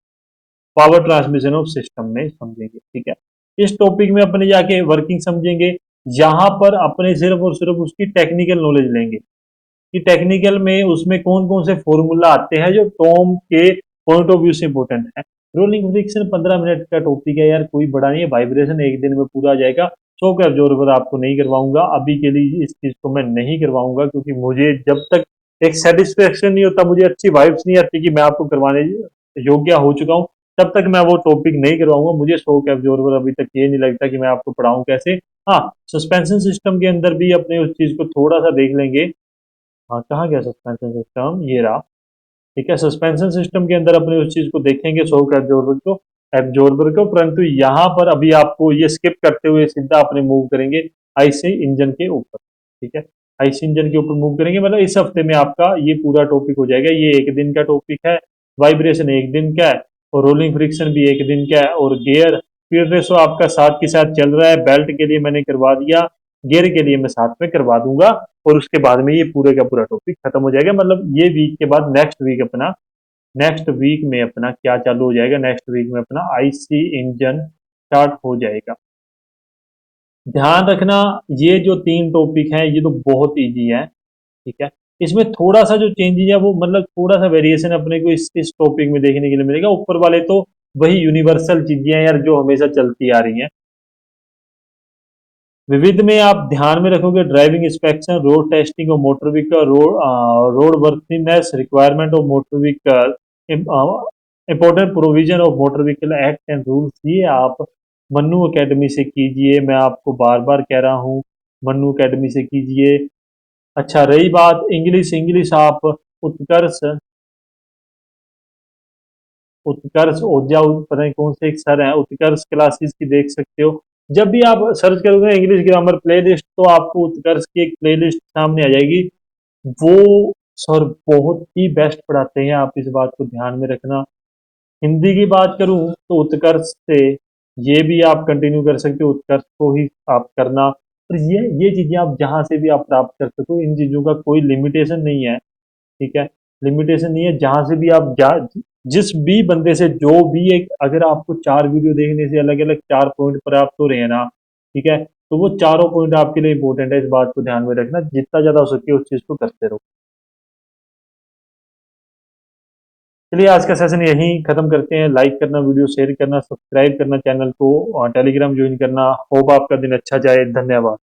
पावर ट्रांसमिशन ऑफ सिस्टम में समझेंगे, ठीक है। इस टॉपिक में अपने जाके वर्किंग समझेंगे, यहाँ पर अपने सिर्फ और सिर्फ उसकी टेक्निकल नॉलेज लेंगे कि टेक्निकल में उसमें कौन कौन से फॉर्मूला आते हैं जो टॉम के पॉइंट ऑफ व्यू से इंपॉर्टेंट है। रोलिंग फ्रिक्शन 15 मिनट का टॉपिक है यार, कोई बड़ा नहीं है, वाइब्रेशन एक दिन में पूरा आ जाएगा। शॉक एब्जॉर्बर आपको नहीं करवाऊंगा अभी के लिए, इस चीज को मैं नहीं करवाऊंगा, क्योंकि मुझे जब तक एक सेटिस्फेक्शन नहीं होता, मुझे अच्छी वाइब्स नहीं आती कि मैं आपको करवाने योग्य हो चुका हूँ, तब तक मैं वो टॉपिक नहीं करवाऊंगा। मुझे शॉक एब्जॉर्बर अभी तक ये नहीं लगता कि मैं आपको पढ़ाऊं कैसे। हाँ, सस्पेंशन सिस्टम के अंदर भी अपने उस चीज को थोड़ा सा देख लेंगे। हाँ, कहाँ गया सस्पेंशन सिस्टम, ये रहा, ठीक है। सस्पेंशन सिस्टम के अंदर अपने उस चीज को देखेंगे, शॉक एब्जॉर्बर को, परंतु यहाँ पर अभी आपको ये स्किप करते हुए सीधा अपने मूव करेंगे आईसी इंजन के ऊपर, ठीक है। आईसी इंजन के ऊपर मूव करेंगे, मतलब इस हफ्ते में आपका ये पूरा टॉपिक हो जाएगा। ये एक दिन का टॉपिक है, वाइब्रेशन एक दिन का है, और रोलिंग फ्रिक्शन भी एक दिन का है, और गियर स्पीड रेशो आपका साथ के साथ चल रहा है। बेल्ट के लिए मैंने करवा दिया, गियर के लिए मैं साथ में करवा दूंगा, और उसके बाद में ये पूरे का पूरा टॉपिक खत्म हो जाएगा। मतलब ये वीक के बाद नेक्स्ट वीक में अपना क्या चालू हो जाएगा, नेक्स्ट वीक में अपना आईसी इंजन स्टार्ट हो जाएगा। ध्यान रखना, ये जो 3 टॉपिक हैं ये तो बहुत इजी है, ठीक है। इसमें थोड़ा सा जो चेंजेस है वो, मतलब थोड़ा सा वेरिएशन अपने को इस टॉपिक में देखने के लिए मिलेगा। ऊपर वाले तो वही यूनिवर्सल चीजें हैं यार, जो हमेशा चलती आ रही हैं। विविध में आप ध्यान में रखोगे ड्राइविंग इंस्पेक्शन, रोड टेस्टिंग और motor vehicle, road worthiness requirement of motor vehicle, important provision of motor vehicle act and rules, ये आप मन्नू एकेडमी से कीजिए। मैं आपको बार बार कह रहा हूँ, मन्नू एकेडमी से कीजिए। अच्छा, रही बात इंग्लिश, इंग्लिश आप उत्कर्ष उत्कर्ष ओझा, पता नहीं कौन से एक सर हैं, उत्कर्ष क्लासेस की देख सकते हो। जब भी आप सर्च करोगे इंग्लिश ग्रामर प्लेलिस्ट, तो आपको उत्कर्ष की एक प्लेलिस्ट सामने आ जाएगी। वो सर बहुत ही बेस्ट पढ़ाते हैं, आप इस बात को ध्यान में रखना। हिंदी की बात करूं तो उत्कर्ष से ये भी आप कंटिन्यू कर सकते हो, उत्कर्ष को ही आप करना। और ये चीजें आप जहां से भी आप प्राप्त कर सकते हो, इन चीजों का कोई लिमिटेशन नहीं है, ठीक है। लिमिटेशन नहीं है, जहां से भी आप जिस भी बंदे से जो भी एक, अगर आपको 4 वीडियो देखने से अलग अलग 4 पॉइंट प्राप्त हो रहे हैं ना, ठीक है, तो वो चारों पॉइंट आपके लिए इंपॉर्टेंट है। इस बात को ध्यान में रखना, जितना ज्यादा हो सके उस चीज को करते रहो। चलिए, आज का सेशन यहीं खत्म करते हैं। लाइक करना, वीडियो शेयर करना, सब्सक्राइब करना चैनल को, और टेलीग्राम ज्वाइन करना। होप आपका दिन अच्छा जाए। धन्यवाद।